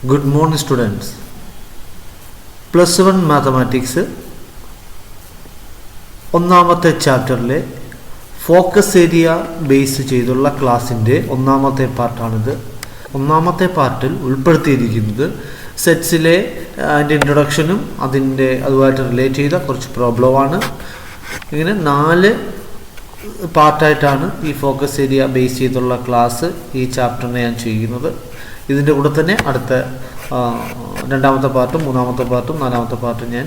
Good morning students. +1 mathematics ഒന്നാമത്തെ ചാപ്റ്ററിലെ focus area base ചെയ്തുള്ള ക്ലാസ്സിൻ്റെ ഒന്നാമത്തെ പാർട്ടാണിത്. ഒന്നാമത്തെ പാർട്ടിൽ ഉൾപ്പെടുത്തിയിരിക്കുന്നത് സെറ്റ്സിലെ അതിൻ്റെ ഇൻട്രൊഡക്ഷനും അതുമായിട്ട് റിലേറ്റ് ചെയ്ത കുറച്ച് പ്രോബ്ലമാണ്. ഇങ്ങനെ 4 പാർട്ടായിട്ടാണ് ഈ ഫോക്കസ് ഏരിയ ബേസ് ചെയ്തുള്ള ക്ലാസ് ഈ ചാപ്റ്ററിനെ ഞാൻ ചെയ്യുന്നത്. ഇതിൻ്റെ കൂടെ തന്നെ അടുത്ത രണ്ടാമത്തെ പാർട്ടും മൂന്നാമത്തെ പാർട്ടും നാലാമത്തെ പാർട്ടും ഞാൻ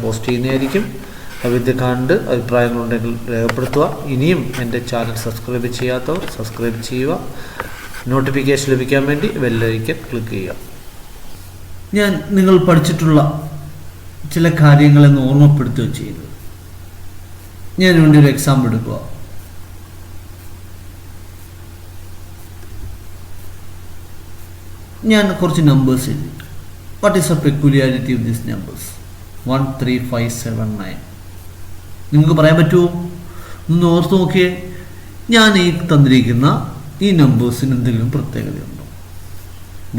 പോസ്റ്റ് ചെയ്യുന്നതായിരിക്കും. ഇത് കണ്ട് അഭിപ്രായങ്ങളുണ്ടെങ്കിൽ രേഖപ്പെടുത്തുക. ഇനിയും എൻ്റെ ചാനൽ സബ്സ്ക്രൈബ് ചെയ്യാത്തവർ സബ്സ്ക്രൈബ് ചെയ്യുക. നോട്ടിഫിക്കേഷൻ ലഭിക്കാൻ വേണ്ടി ബെല്ലൈക്കൺ ക്ലിക്ക് ചെയ്യുക. ഞാൻ നിങ്ങൾ പഠിച്ചിട്ടുള്ള ചില കാര്യങ്ങളെന്ന് ഓർമ്മപ്പെടുത്തുക ചെയ്യുന്നത്. ഞാൻ വേണ്ടി ഒരു എക്സാമ്പിൾ എടുക്കുക. ഞാൻ കുറച്ച് നമ്പേഴ്സ് എഴുതി. What is A peculiarity of this numbers? 1 3 5 7 9. നിങ്ങൾക്ക് പറയാൻ പറ്റുമോ? ഒന്ന് ഓർത്ത് നോക്കിയേ. ഞാൻ ഈ തന്നിരിക്കുന്ന ഈ നമ്പേഴ്സിന് എന്തെങ്കിലും പ്രത്യേകതയുണ്ടോ?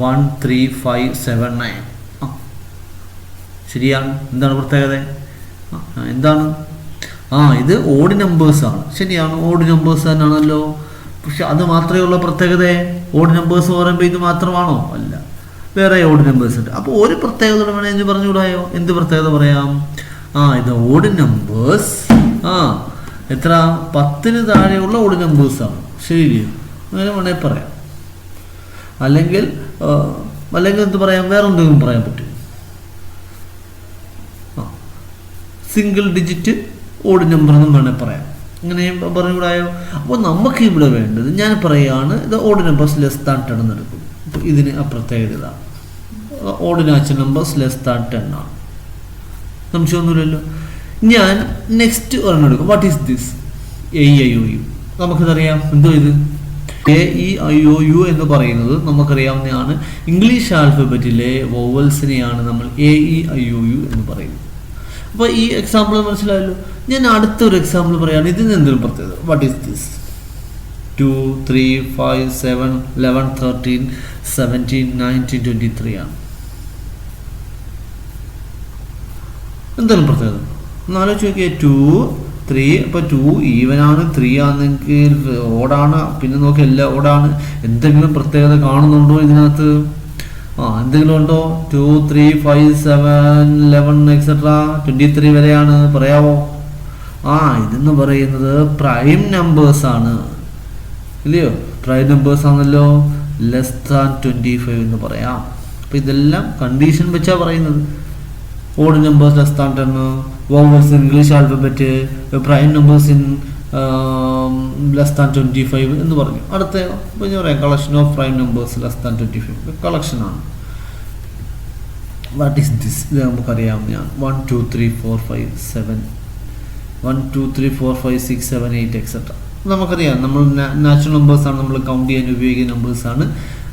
1 3 5 7 9. ശരിയാണ്. എന്താണ് പ്രത്യേകത? എന്താണ്? ഇത് ഓഡ് നമ്പേഴ്സാണ്. ശരിയാണ്, ഓഡ് നമ്പേഴ്സ് തന്നെയാണല്ലോ. പക്ഷെ അത് മാത്രമേ ഉള്ള പ്രത്യേകത? ഓഡ് നമ്പേഴ്സ് പറയുമ്പോൾ ഇത് മാത്രമാണോ? അല്ല, വേറെ ഓഡ് നമ്പേഴ്സ് ഉണ്ട്. അപ്പോൾ ഒരു പ്രത്യേകത വേണേൽ എന്ന് പറഞ്ഞുകൂടായോ? എന്ത് പ്രത്യേകത പറയാം? ഇത് ഓഡ് നമ്പേഴ്സ് എത്ര? 10-ന് താഴെയുള്ള ഓഡ് നമ്പേഴ്സാണ്. ശരി, അങ്ങനെ വേണേൽ പറയാം. അല്ലെങ്കിൽ എന്ത് പറയാം? വേറെ എന്തെങ്കിലും പറയാൻ പറ്റും. സിംഗിൾ ഡിജിറ്റ് ഓഡ് നമ്പർ എന്നും വേണേൽ പറയാം. ഇങ്ങനെ പറഞ്ഞുകൂടായോ? അപ്പോൾ നമുക്ക് ഇവിടെ വേണ്ടത്, ഞാൻ പറയുകയാണ്, ഇത് ഓഡ് നമ്പേഴ്സ് ലെസ് ദാൻ 10 എന്ന് എടുക്കും. അപ്പോൾ ഇതിന് ആ പ്രത്യേകത ഇതാണ്. Odd natural numbers less than 10 ആണ്. സംശയമൊന്നുമില്ലല്ലോ. ഞാൻ നെക്സ്റ്റ് ഒരെണ്ണം എടുക്കും. What is this? AEIOU. നമുക്കിതറിയാം. എന്തോ ഇത്? AEIOU എന്ന് പറയുന്നത് നമുക്കറിയാവുന്നതാണ്. ഇംഗ്ലീഷ് ആൽഫബറ്റിലെ വോവൽസിനെയാണ് നമ്മൾ AEIOU എന്ന് പറയുന്നത്. അപ്പോൾ ഈ എക്സാമ്പിൾ മനസ്സിലായല്ലോ. ഞാൻ അടുത്തൊരു എക്സാമ്പിൾ പറയുകയാണ്. ഇതിന് എന്തെങ്കിലും പ്രത്യേകത? What is this? 2 3 5 7 11 13 17 19 23 ആണ്. എന്തെങ്കിലും പ്രത്യേകത? ഒന്ന് ആലോചിച്ച് നോക്കിയേ. 2 3. അപ്പോൾ 2 ഈവനാണ്, 3 ആണെങ്കിൽ ഓടാണ്. പിന്നെ നോക്കി എല്ലാം ഓടാണ്. എന്തെങ്കിലും പ്രത്യേകത കാണുന്നുണ്ടോ ഇതിനകത്ത്? എന്തെങ്കിലും ഉണ്ടോ? 2 3 5 7 11 എക്സെട്ര 23 വരെയാണ്. പറയാവോ? ഇതെന്ന് പറയുന്നത് പ്രൈം നമ്പേഴ്സ് ആണ്, ഇല്ലയോ? പ്രൈം നമ്പേഴ്സ് ആണല്ലോ. ലെസ് ദാൻ 25 എന്ന് പറയാം. അപ്പോൾ ഇതെല്ലാം കണ്ടീഷൻ വെച്ചാണ് പറയുന്നത്. Odd numbers less than 10, vowels in English alphabet, prime numbers in less than 25 എന്ന് പറഞ്ഞു. അടുത്ത പറയാം collection of prime numbers less than 25. കളക്ഷനാണ്. What is this? ഇത് നമുക്കറിയാവുന്നതാണ്. 1 2 3 4 5 7 1 2 3 4 5 6 7 8 എക്സെട്ര. നമുക്കറിയാം. നമ്മൾ നാച്ചുറൽ നമ്പേഴ്സാണ്, നമ്മൾ കൗണ്ട് ചെയ്യാൻ ഉപയോഗിക്കുന്ന നമ്പേഴ്സാണ്.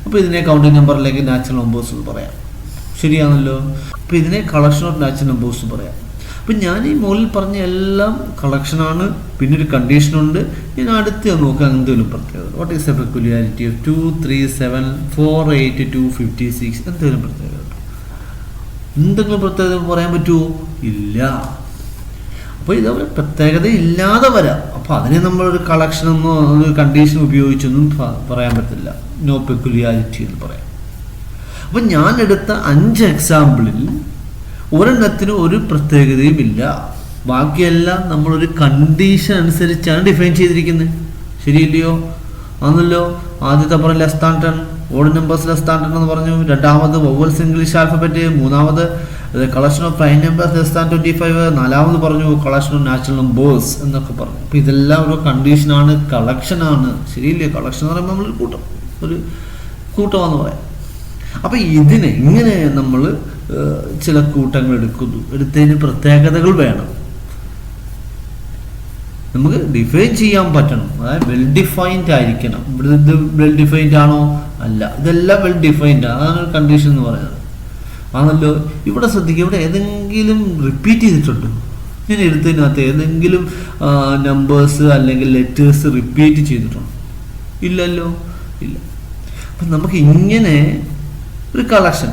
അപ്പോൾ ഇതിനെ കൗണ്ടിങ് നമ്പറിലേക്ക് നാച്ചുറൽ നമ്പേഴ്സ് എന്ന് പറയാം. ശരിയാണല്ലോ. അപ്പോൾ ഇതിനെ കളക്ഷൻ ഓഫ് നാച്ചുറൽ നമ്പേഴ്സ് പറയാം. അപ്പം ഞാൻ ഈ മുകളിൽ പറഞ്ഞ എല്ലാം കളക്ഷനാണ്. പിന്നെ ഒരു കണ്ടീഷനുണ്ട്. ഞാൻ അടുത്ത് നോക്കാം എന്തെങ്കിലും പ്രത്യേകത. What is A peculiarity of 2 3 7 4 8 2 56? എന്തെങ്കിലും പ്രത്യേകത? എന്തെങ്കിലും പ്രത്യേകത പറയാൻ പറ്റുമോ? ഇല്ല. അപ്പോൾ ഇതവരെ പ്രത്യേകത ഇല്ലാതെ വരാം. അപ്പോൾ അതിനെ നമ്മളൊരു കളക്ഷനെന്നോ ഒരു കണ്ടീഷൻ ഉപയോഗിച്ചൊന്നും പറയാൻ പറ്റില്ല. നോ പെക്യുലിയാരിറ്റി എന്ന് പറയാം. അപ്പം ഞാൻ എടുത്ത 5 എക്സാമ്പിളിൽ ഒരെണ്ണത്തിന് ഒരു പ്രത്യേകതയും ഇല്ല. ബാക്കിയെല്ലാം നമ്മളൊരു കണ്ടീഷൻ അനുസരിച്ചാണ് ഡിഫൈൻ ചെയ്തിരിക്കുന്നത്. ശരിയില്ലയോ? ആണല്ലോ. ആദ്യത്തെ പറഞ്ഞു less than 10, odd numbers less than 10 എന്ന് പറഞ്ഞു. രണ്ടാമത് വോവൽസ് ഇംഗ്ലീഷ് ആൽഫബറ്റ്. മൂന്നാമത് collection of prime numbers less than 25. നാലാമത് പറഞ്ഞു കളക്ഷൻ ഓഫ് നാച്ചുറൽ നമ്പേഴ്സ് എന്നൊക്കെ പറഞ്ഞു. അപ്പോൾ ഇതെല്ലാം ഒരു കണ്ടീഷനാണ്, കളക്ഷനാണ്. ശരിയില്ലേ? കളക്ഷൻ എന്ന് പറയുമ്പോൾ നമ്മളൊരു കൂട്ടമാണെന്ന് പറയാം. അപ്പോൾ ഇതിനെ ഇങ്ങനെ നമ്മൾ ചില കൂട്ടങ്ങൾ എടുക്കുന്നു. എടുത്തതിന് പ്രത്യേകതകൾ വേണം, നമുക്ക് ഡിഫൈൻ ചെയ്യാൻ പറ്റണം. അതായത് വെൽ ഡിഫൈൻഡ് ആയിരിക്കണം. ഇവിടെ ഇത് വെൽ ഡിഫൈൻഡ് ആണോ? അല്ല. ഇതെല്ലാം വെൽ ഡിഫൈൻഡ്. അതാണ് കണ്ടീഷൻ എന്ന് പറയുന്നത്. ആണല്ലോ. ഇവിടെ ശ്രദ്ധിക്കുക. ഇവിടെ ഏതെങ്കിലും റിപ്പീറ്റ് ചെയ്തിട്ടുണ്ടോ? ഞാൻ എടുത്തതിനകത്ത് ഏതെങ്കിലും നമ്പേഴ്സ് അല്ലെങ്കിൽ ലെറ്റേഴ്സ് റിപ്പീറ്റ് ചെയ്തിട്ടുണ്ടോ? ഇല്ലല്ലോ. ഇല്ല. അപ്പം നമുക്ക് ഇങ്ങനെ ഒരു കളക്ഷൻ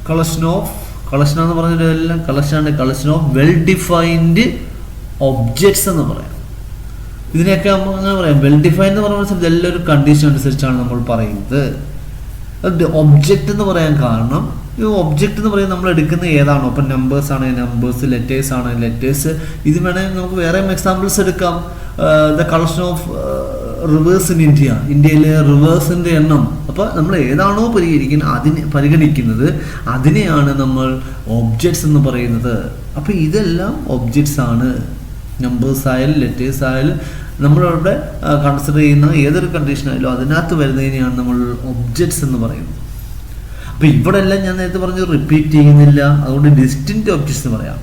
കളക്ഷൻ എന്ന് പറഞ്ഞതെല്ലാം collection of well defined objects എന്ന് പറയാം. ഇതിനെയൊക്കെ നമ്മൾ അങ്ങനെ പറയാം. വെൽ ഡിഫൈൻഡ് എന്ന് പറയുന്ന ഇതെല്ലാം ഒരു കണ്ടീഷൻ അനുസരിച്ചാണ് നമ്മൾ പറയുന്നത്. ഒബ്ജക്റ്റ് എന്ന് പറയാൻ കാരണം ഈ ഒബ്ജക്റ്റ് എന്ന് പറയുന്നത് നമ്മൾ എടുക്കുന്ന ഏതാണോ, ഇപ്പം നമ്പേഴ്സ് ആണെങ്കിൽ നമ്പേഴ്സ്, ലെറ്റേഴ്സ് ആണെങ്കിൽ ലെറ്റേഴ്സ്. ഇത് വേണമെങ്കിൽ നമുക്ക് വേറെ എക്സാമ്പിൾസ് എടുക്കാം. The collection of reverse in ഇന്ത്യയിലെ റിവേഴ്സിൻ്റെ എണ്ണം. അപ്പോൾ നമ്മൾ ഏതാണോ പരിഗണിക്കുന്നത് അതിനെയാണ് നമ്മൾ ഒബ്ജക്ട്സ് എന്ന് പറയുന്നത്. അപ്പോൾ ഇതെല്ലാം ഒബ്ജക്ട്സ് ആണ്. നമ്പേഴ്സ് ആയാലും ലെറ്റേഴ്സ് ആയാലും നമ്മളിവിടെ കൺസിഡർ ചെയ്യുന്ന ഏതൊരു കണ്ടീഷനായാലും അതിനകത്ത് വരുന്നതിനെയാണ് നമ്മൾ ഒബ്ജക്ട്സ് എന്ന് പറയുന്നത്. അപ്പോൾ ഇവിടെ എല്ലാം ഞാൻ നേരത്തെ പറഞ്ഞു റിപ്പീറ്റ് ചെയ്യുന്നില്ല, അതുകൊണ്ട് ഡിസ്റ്റിൻറ്റ് ഒബ്ജക്ട്സ് എന്ന് പറയാം.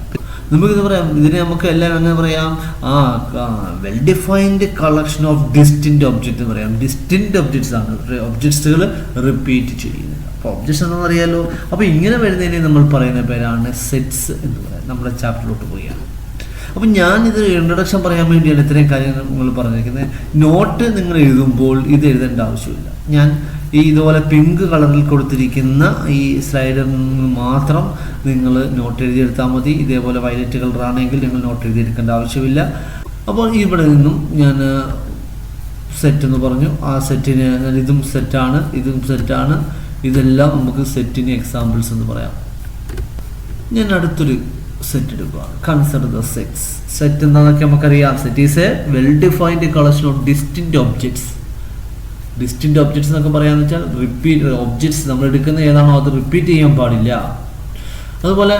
നമുക്കിത് പറയാം, ഇതിനെ നമുക്ക് എല്ലാം അങ്ങനെ പറയാം, well defined collection of distinct object എന്ന് പറയാം. ഡിസ്റ്റിൻറ്റ് ഒബ്ജക്ട്സ് ആണ്, ഒബ്ജക്ട്സുകൾ റിപ്പീറ്റ് ചെയ്യുന്നില്ല. അപ്പോൾ ഒബ്ജക്ട്സ് എന്ന് പറയാമല്ലോ. അപ്പോൾ ഇങ്ങനെ വരുന്നതിനെ നമ്മൾ പറയുന്ന പേരാണ് സെറ്റ്സ് എന്ന് പറയാം. നമ്മുടെ ചാപ്റ്ററിലോട്ട് പോവുകയാണ്. അപ്പം ഞാനിത് ഇൻട്രൊഡക്ഷൻ പറയാൻ വേണ്ടിയാണ് ഇത്രയും കാര്യങ്ങൾ പറഞ്ഞിരിക്കുന്നത്. നോട്ട് നിങ്ങൾ എഴുതുമ്പോൾ ഇത് എഴുതേണ്ട ആവശ്യമില്ല. ഞാൻ ഇതുപോലെ പിങ്ക് കളറിൽ കൊടുത്തിരിക്കുന്ന ഈ സ്ലൈഡിൽ മാത്രം നിങ്ങൾ നോട്ട് എഴുതിയെടുത്താൽ മതി. ഇതേപോലെ വയലറ്റ് കളറാണെങ്കിൽ നിങ്ങൾ നോട്ട് എഴുതിയെടുക്കേണ്ട ആവശ്യമില്ല. അപ്പോൾ ഇവിടെ നിന്നും ഞാൻ സെറ്റ് എന്ന് പറഞ്ഞു. ആ സെറ്റിന് ഇതും സെറ്റാണ്, ഇതും സെറ്റാണ്. ഇതെല്ലാം നമുക്ക് സെറ്റിന് എക്സാമ്പിൾസ് എന്ന് പറയാം. ഞാൻ അടുത്തൊരു സെറ്റ് എടുക്കുക. Consider the sets. സെറ്റ് എന്താണെന്നൊക്കെ നമുക്കറിയാം. Set is A well defined collection of distinct objects. Distinct objects എന്നൊക്കെ പറയാന്ന് വെച്ചാൽ റിപ്പീറ്റ് ഒബ്ജക്ട്സ് നമ്മൾ എടുക്കുന്ന ഏതാണോ അത് റിപ്പീറ്റ് ചെയ്യാൻ പാടില്ല. അതുപോലെ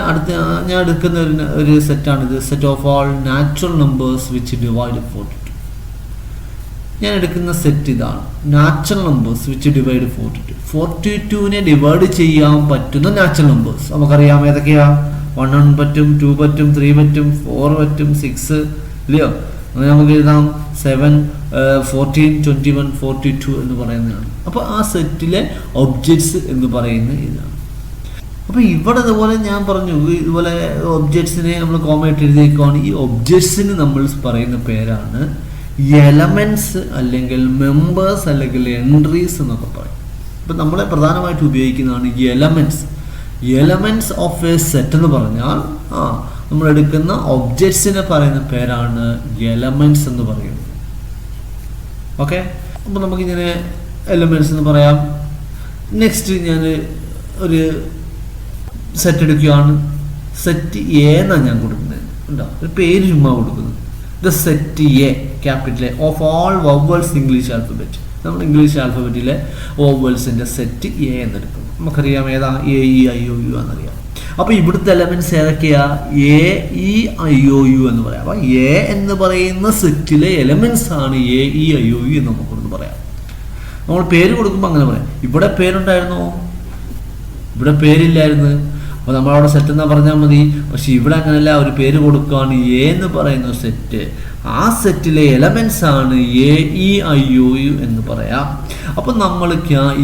ഞാൻ എടുക്കുന്ന ഒരു സെറ്റാണിത്. Set of all natural numbers which divide 42. ഞാൻ എടുക്കുന്ന സെറ്റ് ഇതാണ്, നാച്ചുറൽ നമ്പേഴ്സ് വിച്ച് ഡിവൈഡ് 42. 42നെ ഡിവൈഡ് ചെയ്യാൻ പറ്റുന്ന നാച്ചുറൽ നമ്പേഴ്സ് നമുക്കറിയാം. ഏതൊക്കെയാ? 1 പറ്റും, 2 പറ്റും, 3 പറ്റും, 4 പറ്റും, 6 ഇല്ലയോ? അങ്ങനെ നമുക്ക് എഴുതാം 7, 14, 21, 42 എന്ന് പറയുന്നതാണ്. അപ്പോൾ ആ സെറ്റിലെ ഒബ്ജക്ട്സ് എന്ന് പറയുന്ന ഇതാണ്. അപ്പോൾ ഇവിടെ ഇതുപോലെ ഞാൻ പറഞ്ഞു, ഇതുപോലെ ഒബ്ജക്ട്സിനെ നമ്മൾ കോമയായിട്ട് എഴുതിയേക്കുവാണ്. ഈ ഒബ്ജക്ട്സിന് നമ്മൾ പറയുന്ന പേരാണ് എലമെൻറ്റ്സ് അല്ലെങ്കിൽ മെമ്പേഴ്സ് അല്ലെങ്കിൽ എൻട്രീസ് എന്നൊക്കെ പറയും. അപ്പോൾ നമ്മളെ പ്രധാനമായിട്ട് ഉപയോഗിക്കുന്നതാണ് ഈ എലമെൻറ്റ്സ് ഓഫ് എ സെറ്റ് എന്ന് പറഞ്ഞാൽ നമ്മൾ എടുക്കുന്ന ഒബ്ജക്ട്സിനെ പറയുന്ന പേരാണ് എലമെൻറ്റ്സ് എന്ന് പറയുന്നത്. ഓക്കെ, അപ്പോൾ നമുക്കിങ്ങനെ എലമെൻറ്റ്സ് എന്ന് പറയാം. നെക്സ്റ്റ് ഞാൻ ഒരു സെറ്റ് എടുക്കുകയാണ്. സെറ്റ് എ എന്നാണ് ഞാൻ കൊടുക്കുന്നത്. ഉണ്ടോ, ഒരു പേര് ചുമ്മാ കൊടുക്കുന്നത്. The set A, capital A, of all vowels English alphabet. നമ്മൾ ഇംഗ്ലീഷ് ആൽഫബറ്റിലെ വവൽസിൻ്റെ സെറ്റ് എ എന്നെടുക്കുന്നു. നമുക്കറിയാം ഏതാ? A E I O U എന്നറിയാം. അപ്പോൾ ഇവിടുത്തെ എലമെൻറ്റ്സ് ഏതൊക്കെയാ? A E I O U എന്ന് പറയാം. അപ്പോൾ എ എന്ന് പറയുന്ന സെറ്റിലെ എലമെൻറ്റ്സ് ആണ് A E I O U എന്ന് നമുക്കൊന്ന് പറയാം. നമ്മൾ പേര് കൊടുക്കുമ്പോൾ അങ്ങനെ പറയാം. ഇവിടെ പേരുണ്ടായിരുന്നോ? ഇവിടെ പേരില്ലായിരുന്നു. അപ്പോൾ നമ്മളവിടെ സെറ്റ് എന്നാ പറഞ്ഞാൽ മതി. പക്ഷെ ഇവിടെ അങ്ങനെയല്ല, ഒരു പേര് കൊടുക്കുകയാണ് എ എന്ന് പറയുന്ന സെറ്റ്. ആ സെറ്റിലെ എലമെൻറ്റ്സ് ആണ് A E I O U എന്ന് പറയാം. അപ്പോൾ നമ്മൾ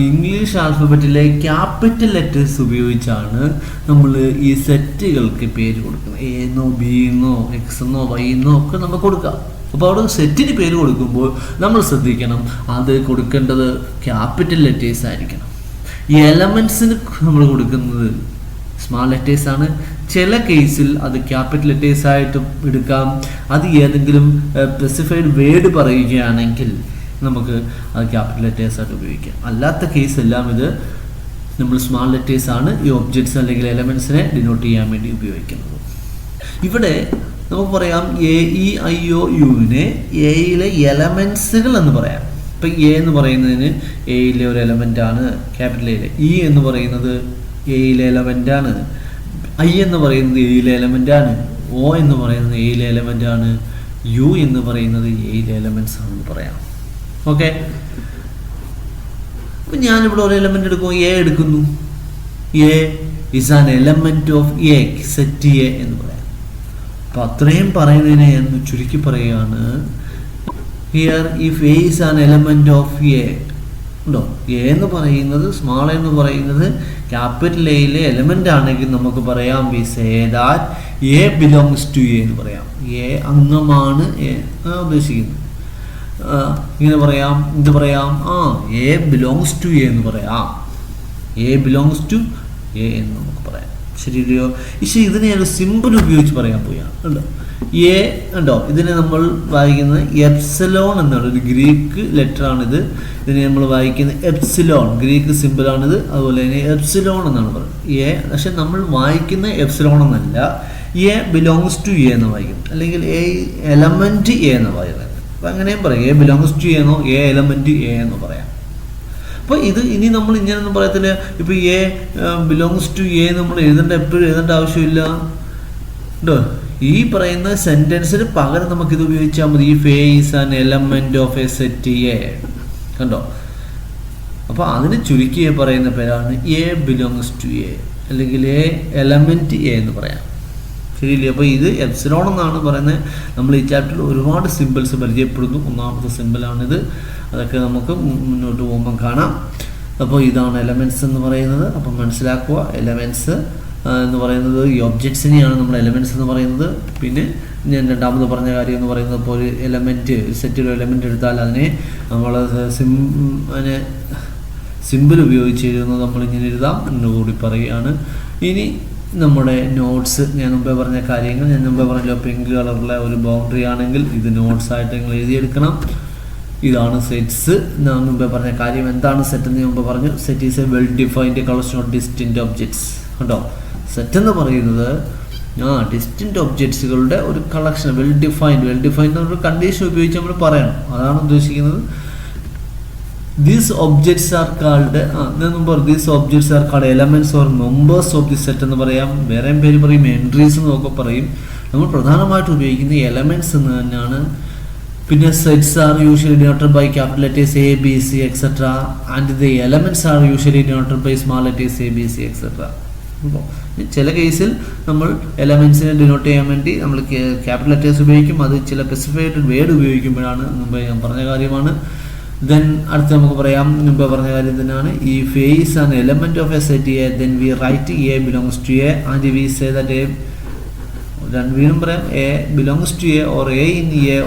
ഇംഗ്ലീഷ് ആൽഫബറ്റിലെ ക്യാപിറ്റൽ ലെറ്റേഴ്സ് ഉപയോഗിച്ചാണ് നമ്മൾ ഈ സെറ്റുകൾക്ക് പേര് കൊടുക്കുന്നത്. എ എന്നോ ബി എന്നോ എക്സ് എന്നോ വൈ എന്നോ ഒക്കെ നമുക്ക് കൊടുക്കാം. അപ്പോൾ അവിടെ സെറ്റിന് പേര് കൊടുക്കുമ്പോൾ നമ്മൾ ശ്രദ്ധിക്കണം, അത് കൊടുക്കേണ്ടത് ക്യാപിറ്റൽ ലെറ്റേഴ്സ് ആയിരിക്കണം. ഈ എലമെൻറ്റ്സിന് നമ്മൾ കൊടുക്കുന്നത് സ്മാൾ ലെറ്റേഴ്സ് ആണ്. ചില കേസിൽ അത് ക്യാപിറ്റൽ ലെറ്റേഴ്സ് ആയിട്ട് എടുക്കാം. അത് ഏതെങ്കിലും സ്പെസിഫൈഡ് വേർഡ് പറയുകയാണെങ്കിൽ നമുക്ക് അത് ക്യാപിറ്റൽ ലെറ്റേഴ്സ് ആയിട്ട് ഉപയോഗിക്കാം. അല്ലാത്ത കേസ് എല്ലാം ഇത് നമ്മൾ സ്മാൾ ലെറ്റേഴ്സ് ആണ് ഈ ഒബ്ജക്ട്സ് അല്ലെങ്കിൽ എലമെൻറ്റ്സിനെ ഡിനോട്ട് ചെയ്യാൻ വേണ്ടി ഉപയോഗിക്കുന്നത്. ഇവിടെ നമുക്ക് പറയാം എ ഇ ഐ ഒ യുവിനെ എയിലെ എലമെൻറ്റ്സുകൾ എന്ന് പറയാം. ഇപ്പം എ എന്ന് പറയുന്നതിന് എയിലെ ഒരു എലമെൻ്റ് ആണ് ക്യാപിറ്റൽ എയിലെ. ഇ എന്ന് പറയുന്നത് എയിലെ എലമെൻ്റ് ആണ്. ഐ എന്ന് പറയുന്നത് എയിലെ എലമെൻ്റ് ആണ്. ഒ എന്ന് പറയുന്നത് എയിലെ എലമെൻ്റ് ആണ്. യു എന്ന് പറയുന്നത് എയിലെ എലമെൻറ്റ്സ് ആണെന്ന് പറയാം. ഓക്കെ, അപ്പം ഞാനിവിടെ ഒരു എലമെൻ്റ് എടുക്കും, എ എടുക്കുന്നു. A is an element of a, set A എന്ന് പറയാം. അപ്പം അത്രയും പറയുന്നതിനെ ഞാൻ ചുരുക്കി പറയുകയാണ്. Here if A is an element of A, ഉണ്ടോ? എ എന്ന് പറയുന്നത്, സ്മാൾ എന്ന് പറയുന്നത് ക്യാപിറ്റൽ എയിലെ എലമെൻ്റ് ആണെങ്കിൽ നമുക്ക് പറയാം we say that a belongs to A എന്ന് പറയാം. എ അംഗമാണ് എ ഉദ്ദേശിക്കുന്നത്. ഇങ്ങനെ പറയാം, എന്ത് പറയാം? എ ബിലോങ്സ് ടു എ എന്ന് പറയാം. എ ബിലോങ്സ് ടു എ എന്ന് നമുക്ക് പറയാം. ശരിയോ? പക്ഷേ ഇതിനെ ഒരു സിമ്പിൾ ഉപയോഗിച്ച് പറയാൻ പോവുകയാണ്. ഉണ്ടോ എ ഉണ്ടോ, ഇതിനെ നമ്മൾ വായിക്കുന്നത് എപ്സിലോൺ എന്നാണ്, ഒരു ഗ്രീക്ക് ലെറ്റർ ആണിത്. ഇതിനെ നമ്മൾ വായിക്കുന്നത് എപ്സിലോൺ, ഗ്രീക്ക് സിമ്പിളാണിത്. അതുപോലെ തന്നെ എപ്സിലോൺ എന്നാണ് പറയുന്നത് എ. പക്ഷെ നമ്മൾ വായിക്കുന്ന എപ്സിലോൺ എന്നല്ല, എ ബിലോങ്സ് ടു എ എന്ന് വായിക്കുന്നത്, അല്ലെങ്കിൽ എ എലമെൻറ്റ് എ എന്ന് പറയുന്നത്. അപ്പം അങ്ങനെയും പറയാം, എ ബിലോങ്സ് ടു എ എന്നോ എ എലമെൻറ്റ് എ എന്ന് പറയാം. അപ്പോൾ ഇത് ഇനി നമ്മൾ ഇങ്ങനെയൊന്നും പറയത്തില്ല. ഇപ്പോൾ എ ബിലോങ്സ് ടു എ നമ്മൾ എപ്പോഴും എഴുതേണ്ട ആവശ്യമില്ല. ഉണ്ടോ, ഈ പറയുന്ന സെൻറ്റൻസിന് പകരം നമുക്കിത് ഉപയോഗിച്ചാൽ മതി. If A is an element of a set A. കണ്ടോ, അപ്പോൾ അതിന് ചുരുക്കി പറയുന്ന പേരാണ് എ ബിലോങ്സ് ടു എ, അല്ലെങ്കിൽ എ എലമെൻറ്റ് എ എന്ന് പറയാം. ശരിയില്ലേ? അപ്പോൾ ഇത് എപ്സിലോൺ എന്നാണ് പറയുന്നത്. നമ്മൾ ഈ ചാപ്റ്ററിൽ ഒരുപാട് സിമ്പിൾസ് പരിചയപ്പെടുന്നു. ഒന്നാമത്തെ സിമ്പിളാണിത്. അതൊക്കെ നമുക്ക് മുന്നോട്ട് പോകുമ്പം കാണാം. അപ്പോൾ ഇതാണ് എലമെൻറ്റ്സ് എന്ന് പറയുന്നത്. അപ്പം മനസ്സിലാക്കുക, എലമെൻറ്റ്സ് എന്ന് പറയുന്നത് ഈ ഒബ്ജക്ട്സിനെയാണ് നമ്മൾ എലമെൻറ്റ്സ് എന്ന് പറയുന്നത്. പിന്നെ ഞാൻ രണ്ടാമത് പറഞ്ഞ കാര്യം എന്ന് പറയുന്നത്, ഇപ്പോൾ ഒരു എലമെൻറ്റ്, സെറ്റിൽ എലമെൻറ്റ് എടുത്താൽ അതിനെ നമ്മൾ അതിനെ സിമ്പിൾ ഉപയോഗിച്ച് എഴുതുന്നത് നമ്മളിങ്ങനെ എഴുതാം എന്നുകൂടി പറയുകയാണ്. ഇനി നമ്മുടെ നോട്ട്സ്, ഞാൻ മുമ്പേ പറഞ്ഞ കാര്യങ്ങൾ, ഞാൻ മുമ്പേ പറഞ്ഞല്ലോ പിങ്ക് കളറിലെ ഒരു ബൗണ്ടറി ആണെങ്കിൽ ഇത് നോട്ട്സ് ആയിട്ട് നിങ്ങൾ എഴുതിയെടുക്കണം. ഇതാണ് സെറ്റ്സ്. ഞാൻ മുമ്പേ പറഞ്ഞ കാര്യം എന്താണ് സെറ്റ് എന്ന് മുമ്പ് പറഞ്ഞു. Set is A well defined collection of distinct objects. കണ്ടോ, സെറ്റ് എന്ന് പറയുന്നത് ഡിസ്റ്റിൻറ്റ് ഒബ്ജക്ട്സുകളുടെ ഒരു കളക്ഷൻ. വെൽ ഡിഫൈൻഡ് ഒരു കണ്ടീഷൻ ഉപയോഗിച്ച് നമ്മൾ പറയണം, അതാണ് ഉദ്ദേശിക്കുന്നത്. These objects are called these objects are called elements or members of the set എന്ന് പറയാം. വേറെയും പേര് പറയും, എൻട്രീസ് എന്നൊക്കെ പറയും. നമ്മൾ പ്രധാനമായിട്ട് ഉപയോഗിക്കുന്ന എലമെൻറ്റ്സ് എന്ന് തന്നെയാണ്. പിന്നെ sets are usually denoted by capital letters A B C et cetera and the elements are usually denoted by small letters A B C et cetera. അപ്പോൾ ചില കേസിൽ നമ്മൾ എലമെൻറ്റ്സിനെ ഡിനോട്ട് ചെയ്യാൻ വേണ്ടി നമ്മൾ ക്യാപിറ്റൽ ലെറ്റേഴ്സ് ഉപയോഗിക്കും. അത് ചില സ്പെസിഫൈഡ് വേർഡ് ഉപയോഗിക്കുമ്പോഴാണ്, മുമ്പ് ഞാൻ പറഞ്ഞ കാര്യമാണ്. ദെൻ അടുത്ത് നമുക്ക് പറയാം, മുമ്പ് പറഞ്ഞ കാര്യം തന്നെയാണ്. ഈ a is an element of a set A, then we write a belongs to A and we say that a, വീണ്ടും പറയാം, a belongs to A or a in A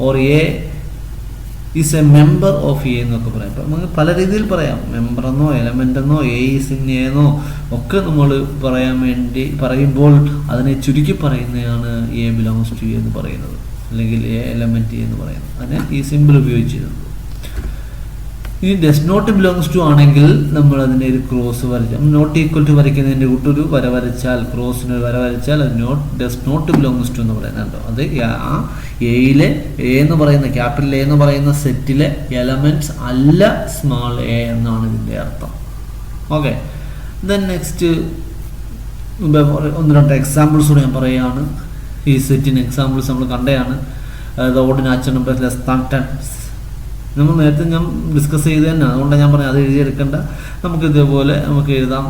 or a is a member of A എന്നൊക്കെ പറയാം. അപ്പം നമുക്ക് പല രീതിയിൽ പറയാം, member എന്നോ എലമെൻ്റ് എന്നോ എ ഈസ് ഇൻ എ എന്നോ ഒക്കെ നമ്മൾ പറയാൻ വേണ്ടി പറയുമ്പോൾ അതിനെ ചുരുക്കി പറയുന്നതാണ് എ ബിലോങ്സ് ടു എ എന്ന് പറയുന്നത്, അല്ലെങ്കിൽ എ എലമെൻറ്റ് എന്ന് പറയുന്നത്. അതിനെ ഈ സിമ്പിൾ ഉപയോഗിച്ചിരുന്നത്. ഇനി ഡസ് നോട്ട് ബിലോങ്സ് ടു ആണെങ്കിൽ നമ്മൾ അതിനെ ഒരു ക്രോസ് വരച്ചാൽ, നോട്ട് ഈക്വൽ ടു വരയ്ക്കുന്നതിൻ്റെ കൂട്ടൊരു വര വരച്ചാൽ, ക്രോസിന് വര വരച്ചാൽ അത് ഡസ് നോട്ട് ബിലോങ്സ് ടു എന്ന് പറയുന്നുണ്ടോ. അത് ആ എയിലെ എ എന്ന് പറയുന്ന ക്യാപിറ്റൽ എ എന്ന് പറയുന്ന സെറ്റിലെ എലമെൻറ്റ്സ് അല്ല സ്മാൾ എ എന്നാണ് ഇതിൻ്റെ അർത്ഥം. ഓക്കെ, ദെൻ നെക്സ്റ്റ് ഒന്ന് രണ്ട് എക്സാമ്പിൾസ് കൂടെ ഞാൻ പറയുകയാണ്. ഈ സെറ്റിന് എക്സാമ്പിൾസ് നമ്മൾ കണ്ടതാണ്. Odd natural number less than 10 നമ്മൾ നേരത്തെ ഞാൻ ഡിസ്കസ് ചെയ്ത് തന്നെ, അതുകൊണ്ടാണ് ഞാൻ പറഞ്ഞത് അത് എഴുതിയെടുക്കേണ്ട. നമുക്ക് ഇതേപോലെ നമുക്ക് എഴുതാം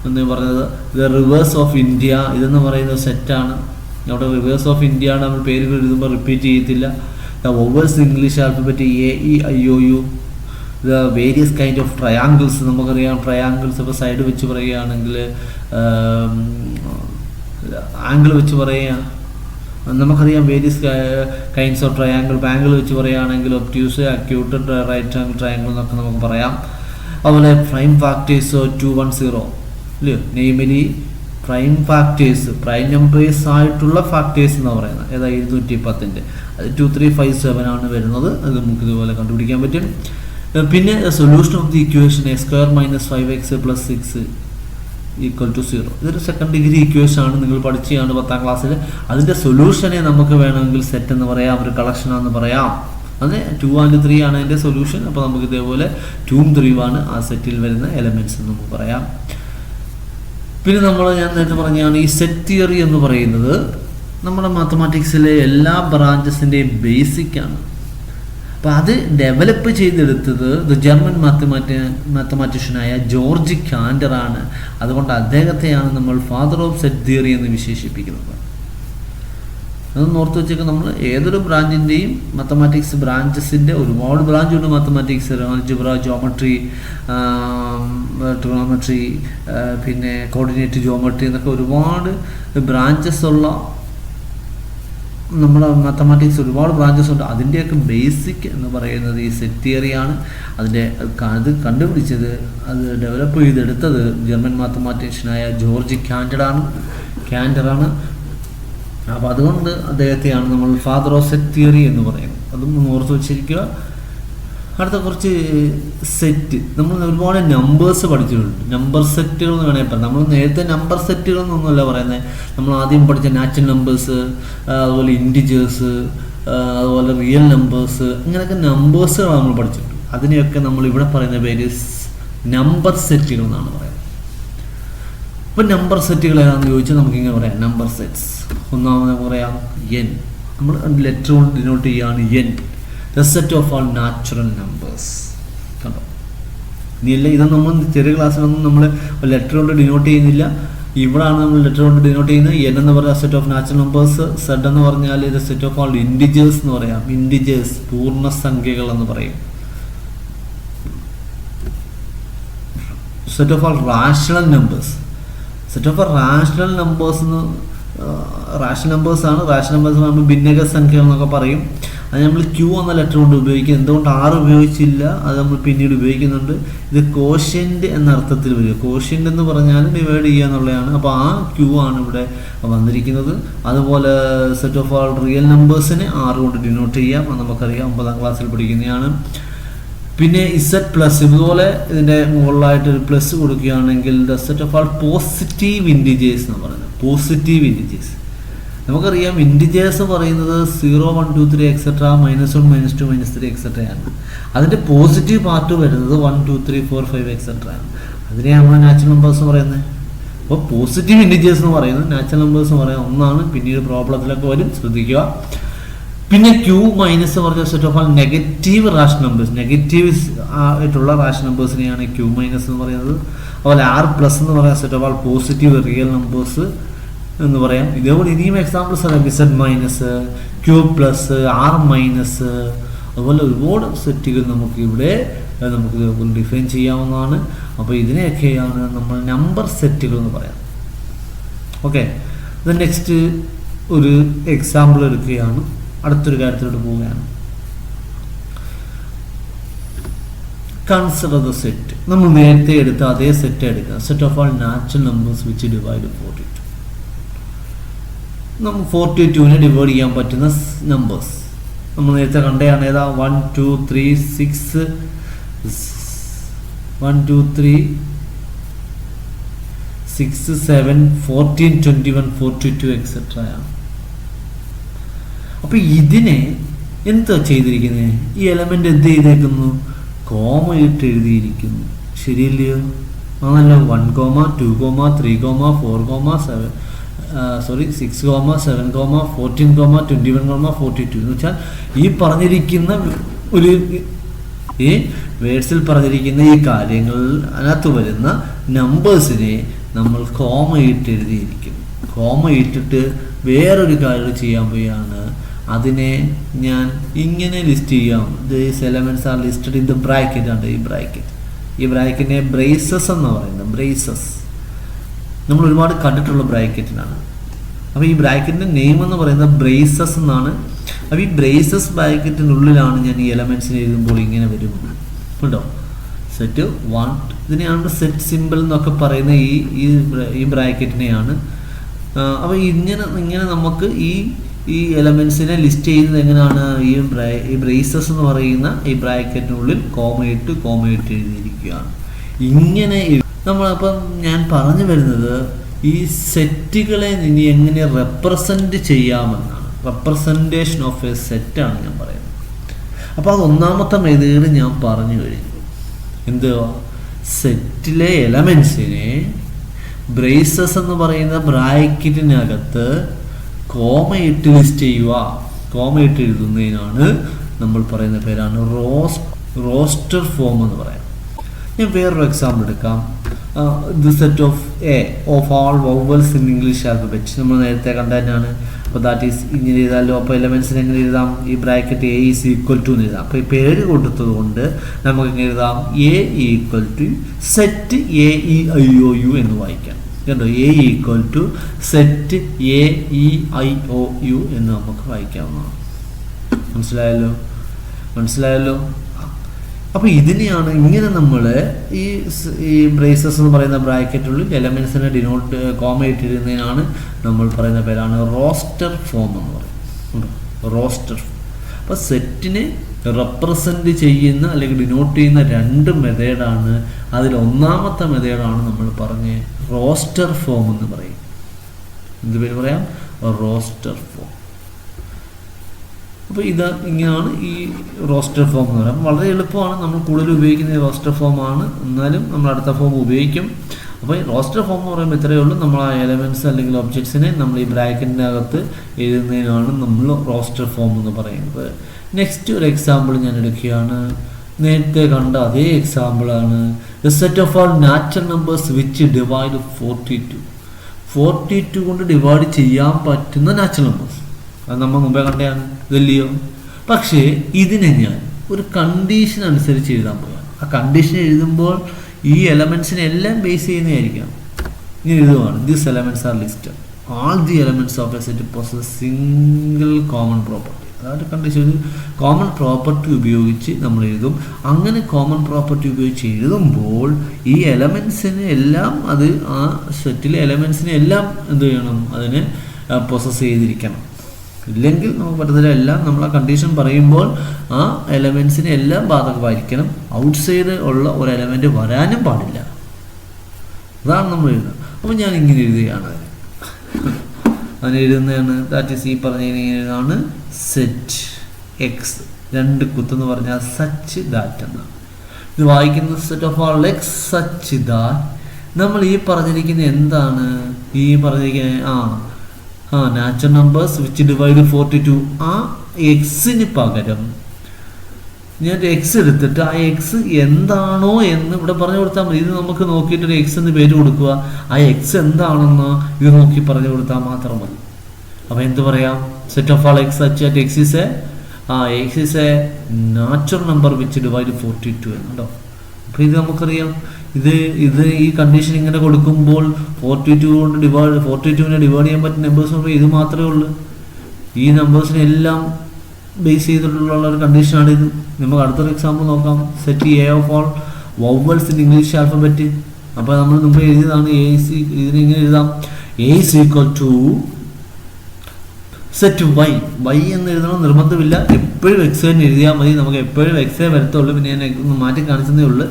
എന്ന് പറഞ്ഞത്. ദ റിവേഴ്സ് ഓഫ് ഇന്ത്യ ഇതെന്ന് പറയുന്ന സെറ്റാണ്. അവിടെ റിവേഴ്സ് ഓഫ് ഇന്ത്യ ആണ്. നമ്മൾ പേരുകൾ എഴുതുമ്പോൾ റിപ്പീറ്റ് ചെയ്യത്തില്ല. The vowels English alphabet A E I O U. The various kind of triangles, നമുക്കറിയാം ട്രയാങ്കിൾസ്. ഇപ്പോൾ സൈഡ് വെച്ച് പറയുകയാണെങ്കിൽ ആംഗിൾ വെച്ച് പറയുക, നമുക്കറിയാം various kinds of triangle. Angle വെച്ച് പറയുകയാണെങ്കിൽ obtuse, acute, right angle triangle എന്നൊക്കെ നമുക്ക് പറയാം. അതുപോലെ പ്രൈം ഫാക്ടേഴ്സ് 210 ഇല്ലയോ, namely prime factors, prime numbers ആയിട്ടുള്ള ഫാക്ടേഴ്സ് എന്ന് പറയുന്നത് ഏതാ 210, അത് 2357 ആണ് വരുന്നത്. അത് നമുക്ക് ഇതുപോലെ കണ്ടുപിടിക്കാൻ പറ്റും. പിന്നെ solution of the equation x² - 5x + 6 = 0. ഇതൊരു സെക്കൻഡ് ഡിഗ്രി ഇക്വേഷൻ ആണ്, നിങ്ങൾ പഠിച്ചതാണ് 10ാം ക്ലാസ്സിൽ. അതിൻ്റെ സൊല്യൂഷനെ നമുക്ക് വേണമെങ്കിൽ സെറ്റ് എന്ന് പറയാം, ഒരു കളക്ഷനാണെന്ന് പറയാം. അത് 2 and 3 ആണ് അതിൻ്റെ സൊല്യൂഷൻ. അപ്പോൾ നമുക്ക് ഇതേപോലെ 2ഉം 3ഉം ആണ് ആ സെറ്റിൽ വരുന്ന എലമെൻറ്റ്സ് എന്ന് നമുക്ക് പറയാം. പിന്നെ ഞാൻ നേരത്തെ പറഞ്ഞാണ് ഈ സെറ്റ് തിയറി എന്ന് പറയുന്നത് നമ്മുടെ മാത്തമാറ്റിക്സിലെ എല്ലാ ബ്രാഞ്ചസിൻ്റെയും ബേസിക്കാണ്. അപ്പോൾ അത് ഡെവലപ്പ് ചെയ്തെടുത്തത് ജർമ്മൻ മാത്തമാറ്റീഷ്യനായ ജോർജ് കാൻഡർ ആണ്. അതുകൊണ്ട് അദ്ദേഹത്തെയാണ് നമ്മൾ ഫാദർ ഓഫ് സെറ്റ് തിയറി എന്ന് വിശേഷിപ്പിക്കുന്നത്. അതൊന്ന് ഓർത്ത് വെച്ചേക്ക്. നമ്മൾ ഏതൊരു ബ്രാഞ്ചിൻ്റെയും മാത്തമാറ്റിക്സ് ബ്രാഞ്ചസിൻ്റെ ഒരുപാട് ബ്രാഞ്ചുണ്ട് മാത്തമാറ്റിക്സ്, ആൾജിബ്ര, ജോമെട്രി, ട്രിഗണോമെട്രി, പിന്നെ കോർഡിനേറ്റ് ജോമെട്രി എന്നൊക്കെ ഒരുപാട് ബ്രാഞ്ചസ് ഉള്ള നമ്മുടെ മാത്തമാറ്റിക്സ് ഒരുപാട് ബ്രാഞ്ചസ് ഉണ്ട്. അതിൻ്റെയൊക്കെ ബേസിക് എന്ന് പറയുന്നത് ഈ സെറ്റ് തിയറിയാണ്. അത് കണ്ടുപിടിച്ചത്, അത് ഡെവലപ്പ് ചെയ്തെടുത്തത് ജർമ്മൻ മാത്തമാറ്റീഷ്യനായ ജോർജ് കാൻഡറാണ്. അപ്പോൾ അതുകൊണ്ട് അദ്ദേഹത്തെയാണ് നമ്മൾ ഫാദർ ഓഫ് സെറ്റ് തിയറി എന്ന് പറയുന്നത്. അതും ഓർത്ത് വെച്ചിരിക്കുക. അടുത്ത കുറച്ച് സെറ്റ്, നമ്മൾ ഒരുപാട് നമ്പേഴ്സ് പഠിച്ചിട്ടുണ്ട്. നമ്പർ സെറ്റുകൾ എന്ന് വേണമെങ്കിൽ പറയാം. നമ്മൾ നേരത്തെ നമ്പർ സെറ്റുകൾ എന്നൊന്നുമല്ല പറയുന്നത്. നമ്മൾ ആദ്യം പഠിച്ച നാച്ചുറൽ നമ്പേഴ്സ്, അതുപോലെ ഇൻഡിജേഴ്സ്, അതുപോലെ റിയൽ നമ്പേഴ്സ്, ഇങ്ങനെയൊക്കെ നമ്പേഴ്സുകളാണ് നമ്മൾ പഠിച്ചിട്ടുണ്ട്. അതിനെയൊക്കെ നമ്മൾ ഇവിടെ പറയുന്ന പേര് നമ്പർ സെറ്റുകൾ എന്നാണ് പറയുന്നത്. ഇപ്പം നമ്പർ സെറ്റുകൾ ഏതാണെന്ന് ചോദിച്ചാൽ നമുക്കിങ്ങനെ പറയാം. നമ്പർ സെറ്റ്സ് ഒന്നാമത് നമുക്ക് പറയാം എൻ. നമ്മൾ ലെറ്റർ കൊണ്ട് ഡിനോട്ട് ചെയ്യുകയാണ് N, the set of all natural numbers. കണ്ടോ, ഇനിയല്ല ഇത് നമ്മൾ ചെറിയ ക്ലാസ്സിലൊന്നും നമ്മൾ ലെറ്റർ കൊണ്ട് ഡിനോട്ട് ചെയ്യുന്നില്ല. ഇവിടാണ് നമ്മൾ ലെറ്റർ കൊണ്ട് ഡിനോട്ട് ചെയ്യുന്നത്. എൻ എന്ന് പറയുന്ന set of natural numbers, Z എന്ന് പറഞ്ഞാൽ ഇത് സെറ്റ് ഓഫ് ഓൾ ഇൻഡിജേഴ്സ് എന്ന് പറയാം. ഇൻഡിജേഴ്സ് പൂർണ്ണസംഖ്യകൾ എന്ന് പറയും. Set of all rational numbers, set of all rational numbers എന്ന് റാഷണൽ നമ്പേഴ്സാണ്. റാഷണൽ നമ്പേഴ്സ് നമ്മൾ ഭിന്നക സംഖ്യകൾ എന്നൊക്കെ പറയും. അത് നമ്മൾ ക്യൂ എന്ന ലെറ്റർ കൊണ്ട് ഉപയോഗിക്കുക. എന്തുകൊണ്ട് ആറ് ഉപയോഗിച്ചില്ല, അത് നമ്മൾ പിന്നീട് ഉപയോഗിക്കുന്നുണ്ട്. ഇത് കോഷ്യൻ്റ് എന്ന അർത്ഥത്തിൽ വരിക. കോഷ്യൻ്റ് എന്ന് പറഞ്ഞാൽ ഡിവൈഡ് ചെയ്യുക എന്നുള്ളതാണ്. അപ്പോൾ ആ ക്യൂ ആണ് ഇവിടെ വന്നിരിക്കുന്നത്. അതുപോലെ സെറ്റ് ഓഫ് ഓൾ റിയൽ നമ്പേഴ്സിനെ ആറ് കൊണ്ട് ഡിനോട്ട് ചെയ്യാം. അത് നമുക്കറിയാം, 9ാം ക്ലാസ്സിൽ പഠിക്കുന്നതാണ്. പിന്നെ ഇസഡ് പ്ലസ്, ഇതുപോലെ ഇതിൻ്റെ മുകളിലായിട്ട് ഒരു പ്ലസ് കൊടുക്കുകയാണെങ്കിൽ the set of all positive integers എന്ന് പറയുന്നത്. പോസിറ്റീവ് ഇൻഡിജേഴ്സ് നമുക്കറിയാം. ഇൻഡിജേഴ്സ് പറയുന്നത് 0, 1, 2, 3 എക്സെട്ര, -1, -2, -3 എക്സെട്ര ആണ്. അതിൻ്റെ പോസിറ്റീവ് പാർട്ട് വരുന്നത് 1, 2, 3, 4, 5 എക്സെട്ര ആണ്. അതിനെ നമ്മൾ നാച്ചുറൽ നമ്പേഴ്സ് പറയുന്നത്. അപ്പോൾ പോസിറ്റീവ് ഇൻഡിജേഴ്സ് എന്ന് പറയുന്നത് നാച്ചുറൽ നമ്പേഴ്സ് എന്ന് പറയുന്നത് ഒന്നാണ്. പിന്നീട് പ്രോബ്ലത്തിലൊക്കെ വരും, ശ്രദ്ധിക്കുക. പിന്നെ ക്യൂ മൈനസ് പറഞ്ഞ set of all negative rational numbers, negative ആയിട്ടുള്ള റാഷണൽ നമ്പേഴ്സിനെയാണ് ക്യൂ മൈനസ് എന്ന് പറയുന്നത്. അതുപോലെ ആർ പ്ലസ് എന്ന് പറയുന്ന set of all positive real numbers എന്ന് പറയാം. ഇതേപോലെ ഇനിയും എക്സാമ്പിൾസ് ആണ്. Z minus, Q plus, R minus, അതുപോലെ ഒരുപാട് സെറ്റുകൾ നമുക്ക് ഇവിടെ നമുക്ക് ഡിഫൈൻ ചെയ്യാവുന്നതാണ്. അപ്പോൾ ഇതിനെയൊക്കെയാണ് നമ്മൾ നമ്പർ സെറ്റുകൾ എന്ന് പറയാം. ഓക്കെ, ഇത് നെക്സ്റ്റ് ഒരു എക്സാമ്പിൾ എടുക്കുകയാണ്. അടുത്തൊരു കാര്യത്തിലോട്ട് പോവുകയാണ്. Consider the set. നമ്മൾ നേരത്തെ എടുത്ത അതേ സെറ്റ് എടുക്കുക. Set of all natural numbers which divide 42. നമുക്ക് 42നെ ഡിവൈഡ് ചെയ്യാൻ പറ്റുന്ന നമ്പേഴ്സ് നമ്മൾ നേരത്തെ കണ്ടതാണ്. ഏതാ? 1, 2, 3, 6, 1, 2, 3, 6, 7, 14, 21, 42 എക്സെട്ര ആണ്. അപ്പോൾ ഇതിനെ എന്താ ചെയ്തിരിക്കുന്നത്? ഈ എലമെന്റ് എന്ത് ചെയ്തേക്കുന്നു? കോമ ഇട്ട് എഴുതിയിരിക്കുന്നു. ശരിയല്ലയോ? ആണല്ലോ. 1, 2, 3, 4, 7 6, 7, 14, 21, 42 എന്ന് വെച്ചാൽ ഈ പറഞ്ഞിരിക്കുന്ന ഒരു ഈ വേർഡ്സിൽ പറഞ്ഞിരിക്കുന്ന ഈ കാര്യങ്ങൾ അതിനകത്ത് വരുന്ന നമ്പേഴ്സിനെ നമ്മൾ കോമ ഇട്ട് എഴുതിയിരിക്കുന്നു. കോമ ഇട്ടിട്ട് വേറൊരു കാര്യം ചെയ്യാൻ പോയാണ്. അതിനെ ഞാൻ ഇങ്ങനെ ലിസ്റ്റ് ചെയ്യാം. These elements R listed in the bracket ആണ്. ഈ ബ്രാക്കറ്റിനെ ബ്രേസസ് എന്ന് പറയുന്നത്. ബ്രേസസ് നമ്മൾ ഒരുപാട് കണ്ടിട്ടുള്ള ബ്രാക്കറ്റിനാണ്. അപ്പോൾ ഈ ബ്രാക്കറ്റിൻ്റെ നെയിം എന്ന് പറയുന്നത് ബ്രേസസ് എന്നാണ്. അപ്പോൾ ഈ ബ്രേസസ് ബ്രാക്കറ്റിനുള്ളിലാണ് ഞാൻ ഈ എലമെന്റ്സിനെ എഴുതുമ്പോൾ ഇങ്ങനെ വരും കേട്ടോ. സെറ്റ് 1 ഇതിനെയാണ് സെറ്റ് സിമ്പിൾ എന്നൊക്കെ പറയുന്ന ഈ ബ്രാക്കറ്റിനെയാണ്. അപ്പോൾ ഇങ്ങനെ നമുക്ക് ഈ എലമെന്റ്സിനെ ലിസ്റ്റ് ചെയ്യുന്നത് എങ്ങനെയാണ്? ഈ ബ്രേസസ് എന്ന് പറയുന്ന ഈ ബ്രാക്കറ്റിനുള്ളിൽ കോമ ഇട്ട് എഴുതിയിരിക്കുകയാണ്. ഇങ്ങനെ നമ്മളപ്പം ഞാൻ പറഞ്ഞു വരുന്നത് ഈ സെറ്റുകളെ ഇനി എങ്ങനെ റെപ്രസെന്റ് ചെയ്യാമെന്നാണ്. റെപ്രസെൻറ്റേഷൻ ഓഫ് എ സെറ്റാണ് ഞാൻ പറയുന്നത്. അപ്പോൾ അത് ഒന്നാമത്തെ മെത്തേഡ് ഞാൻ പറഞ്ഞു കഴിഞ്ഞു. എന്തുവാ? സെറ്റിലെ എലമെന്റ്സിനെ ബ്രേസസ് എന്ന് പറയുന്ന ബ്രാക്കറ്റിനകത്ത് കോമ ഇട്ട് ലിസ്റ്റ് ചെയ്യുക. കോമ ഇട്ട് എഴുതുന്നതിനാണ് നമ്മൾ പറയുന്ന പേരാണ് റോസ്റ്റർ ഫോം എന്ന് പറയാം. ഞാൻ വേറൊരു എക്സാമ്പിൾ എടുക്കാം. The set of all vowels in English alphabet നമ്മൾ നേരത്തെ കണ്ട തന്നെയാണ്. അപ്പോൾ ദാറ്റ് ഈസ് ഇങ്ങനെ എഴുതാമല്ലോ. അപ്പോൾ എലമെന്റ്സിന് എങ്ങനെ എഴുതാം? ഈ bracket A is equal to എന്ന് എഴുതാം. അപ്പോൾ ഈ പേര് കൊടുത്തത് കൊണ്ട് നമുക്ക് എങ്ങനെ എഴുതാം? A equal to set AEIOU എന്ന് വായിക്കാം. കണ്ടോ, A equal to set A E I O U എന്ന് നമുക്ക് വായിക്കാവുന്നതാണ്. മനസ്സിലായല്ലോ. അപ്പോൾ ഇതിനെയാണ് ഇങ്ങനെ നമ്മൾ ഈ ബ്രേസസ് എന്ന് പറയുന്ന ബ്രാക്കറ്റുള്ളിൽ എലമെൻസിനെ ഡിനോട്ട് കോമ ഇട്ടിരുന്നതിനാണ് നമ്മൾ പറയുന്ന പേരാണ് റോസ്റ്റർ ഫോം എന്ന് പറയുന്നത്. റോസ്റ്റർ. അപ്പോൾ സെറ്റിനെ റെപ്രസെൻ്റ് ചെയ്യുന്ന അല്ലെങ്കിൽ ഡിനോട്ട് ചെയ്യുന്ന രണ്ട് മെത്തേഡാണ്. അതിൽ ഒന്നാമത്തെ മെത്തേഡാണ് നമ്മൾ പറഞ്ഞ റോസ്റ്റർ ഫോം എന്ന് പറയും. എന്ത് പേര് പറയാം? Roster form. അപ്പോൾ ഇങ്ങനെയാണ് ഈ റോസ്റ്റർ ഫോം എന്ന് പറയുന്നത്. വളരെ എളുപ്പമാണ്, നമ്മൾ കൂടുതൽ ഉപയോഗിക്കുന്ന റോസ്റ്റർ ഫോമാണ്. എന്നാലും നമ്മൾ അടുത്ത ഫോം ഉപയോഗിക്കും. അപ്പോൾ ഈ റോസ്റ്റർ ഫോം എന്ന് പറയുമ്പോൾ ഇത്രയേ ഉള്ളൂ. നമ്മൾ ആ എലമെൻറ്റ്സ് അല്ലെങ്കിൽ ഒബ്ജക്ട്സിനെ നമ്മൾ ഈ ബ്രാക്കറ്റിൻ്റെ അകത്ത് എഴുതുന്നതിനാണ് നമ്മൾ റോസ്റ്റർ ഫോം എന്ന് പറയുന്നത്. നെക്സ്റ്റ് ഒരു എക്സാമ്പിൾ ഞാൻ എടുക്കുകയാണ്. നേരത്തെ കണ്ട അതേ എക്സാമ്പിളാണ്. The set of all natural numbers which divide 42 കൊണ്ട് ഡിവൈഡ് ചെയ്യാൻ പറ്റുന്ന നാച്ചുറൽ നമ്പേഴ്സ്. അത് നമ്മൾ മുമ്പേ കണ്ടതാണ്, ഇതല്ലയോ? പക്ഷേ ഇതിനെ ഞാൻ ഒരു കണ്ടീഷൻ അനുസരിച്ച് എഴുതാൻ പോയാണ്. ആ കണ്ടീഷൻ എഴുതുമ്പോൾ ഈ എലമെൻറ്റ്സിനെ എല്ലാം ബേസ് ചെയ്യുന്നതായിരിക്കാം. ഇങ്ങനെ എഴുതുവാണ്, this elements are listed, all the elements of a set possess single common property. അതായത് കണ്ടീഷൻ ഒരു കോമൺ പ്രോപ്പർട്ടി ഉപയോഗിച്ച് നമ്മൾ എഴുതും. അങ്ങനെ കോമൺ പ്രോപ്പർട്ടി ഉപയോഗിച്ച് എഴുതുമ്പോൾ ഈ എലമെൻറ്റ്സിനെ എല്ലാം അത് ആ സെറ്റിലെ എലമെൻറ്റ്സിനെ എല്ലാം എന്ത് ചെയ്യണം? അതിനെ പൊസസ് ചെയ്തിരിക്കണം. ഇല്ലെങ്കിൽ നമുക്ക് പറ്റത്തില്ല. എല്ലാം നമ്മൾ ആ കണ്ടീഷൻ പറയുമ്പോൾ ആ എലമെൻറ്റ്സിനെ എല്ലാം ബാധകമായിരിക്കണം. ഔട്ട്സൈഡ് ഉള്ള ഒരു എലമെൻറ്റ് വരാനും പാടില്ല. അതാണ് നമ്മൾ എഴുതുന്നത്. അപ്പോൾ ഞാൻ ഇങ്ങനെ എഴുതുകയാണ്. അതിന് എഴുതുന്നതാണ് ദാറ്റ് ഈസ് ഈ പറഞ്ഞതാണ് സെറ്റ് എക്സ്, രണ്ട് കുത്തെന്ന് പറഞ്ഞാൽ സച്ച് ദാറ്റ് എന്നാണ്. ഇത് വായിക്കുന്ന set of all X such that. നമ്മൾ ഈ പറഞ്ഞിരിക്കുന്ന എന്താണ്? ഈ പറഞ്ഞിരിക്കുന്ന നാച്ചുറൽ നമ്പേഴ്സ് വിച്ച് ഡിവൈഡ് 42. ആ എക്സിന് പകരം ഞാൻ എക്സ് എടുത്തിട്ട് ആ എക്സ് എന്താണോ എന്ന് ഇവിടെ പറഞ്ഞു കൊടുത്താൽ മതി. ഇത് നമുക്ക് നോക്കിയിട്ട് ഒരു എക്സ് എന്ന് പേര് കൊടുക്കുക. ആ എക്സ് എന്താണെന്ന് ഇത് നോക്കി പറഞ്ഞു കൊടുത്താൽ മാത്രം മതി. അപ്പോൾ എന്ത് പറയാം? Set of all X such at X is a natural number which divide 42 എന്നുണ്ടോ. അപ്പോൾ ഇത് നമുക്കറിയാം. ഇത് ഈ കണ്ടീഷൻ ഇങ്ങനെ കൊടുക്കുമ്പോൾ 42 കൊണ്ട് 42നെ ഡിവൈഡ് ചെയ്യാൻ പറ്റുന്ന നമ്പേഴ്സ് പറയുമ്പോൾ ഇത് മാത്രമേ ഉള്ളൂ. ഈ നമ്പേഴ്സിനെ എല്ലാം ബേസ് ചെയ്തിട്ടുള്ള ഒരു കണ്ടീഷനാണ് ഇത്. നമുക്ക് അടുത്തൊരു എക്സാമ്പിൾ നോക്കാം. Set A of all vowels in English alphabet. അപ്പോൾ നമ്മൾ മുമ്പ് എഴുതിയതാണ് ഇതിനെ എഴുതാം. A is equal to set Y എന്ന് എഴുതണം നിർബന്ധമില്ല. എപ്പോഴും എക്സ് തന്നെ എഴുതിയാൽ മതി. നമുക്ക് എപ്പോഴും എക്സേ വരത്തുള്ളൂ. പിന്നെ ഞാൻ ഒന്ന് മാറ്റി കാണിച്ചതേ ഉള്ളൂ.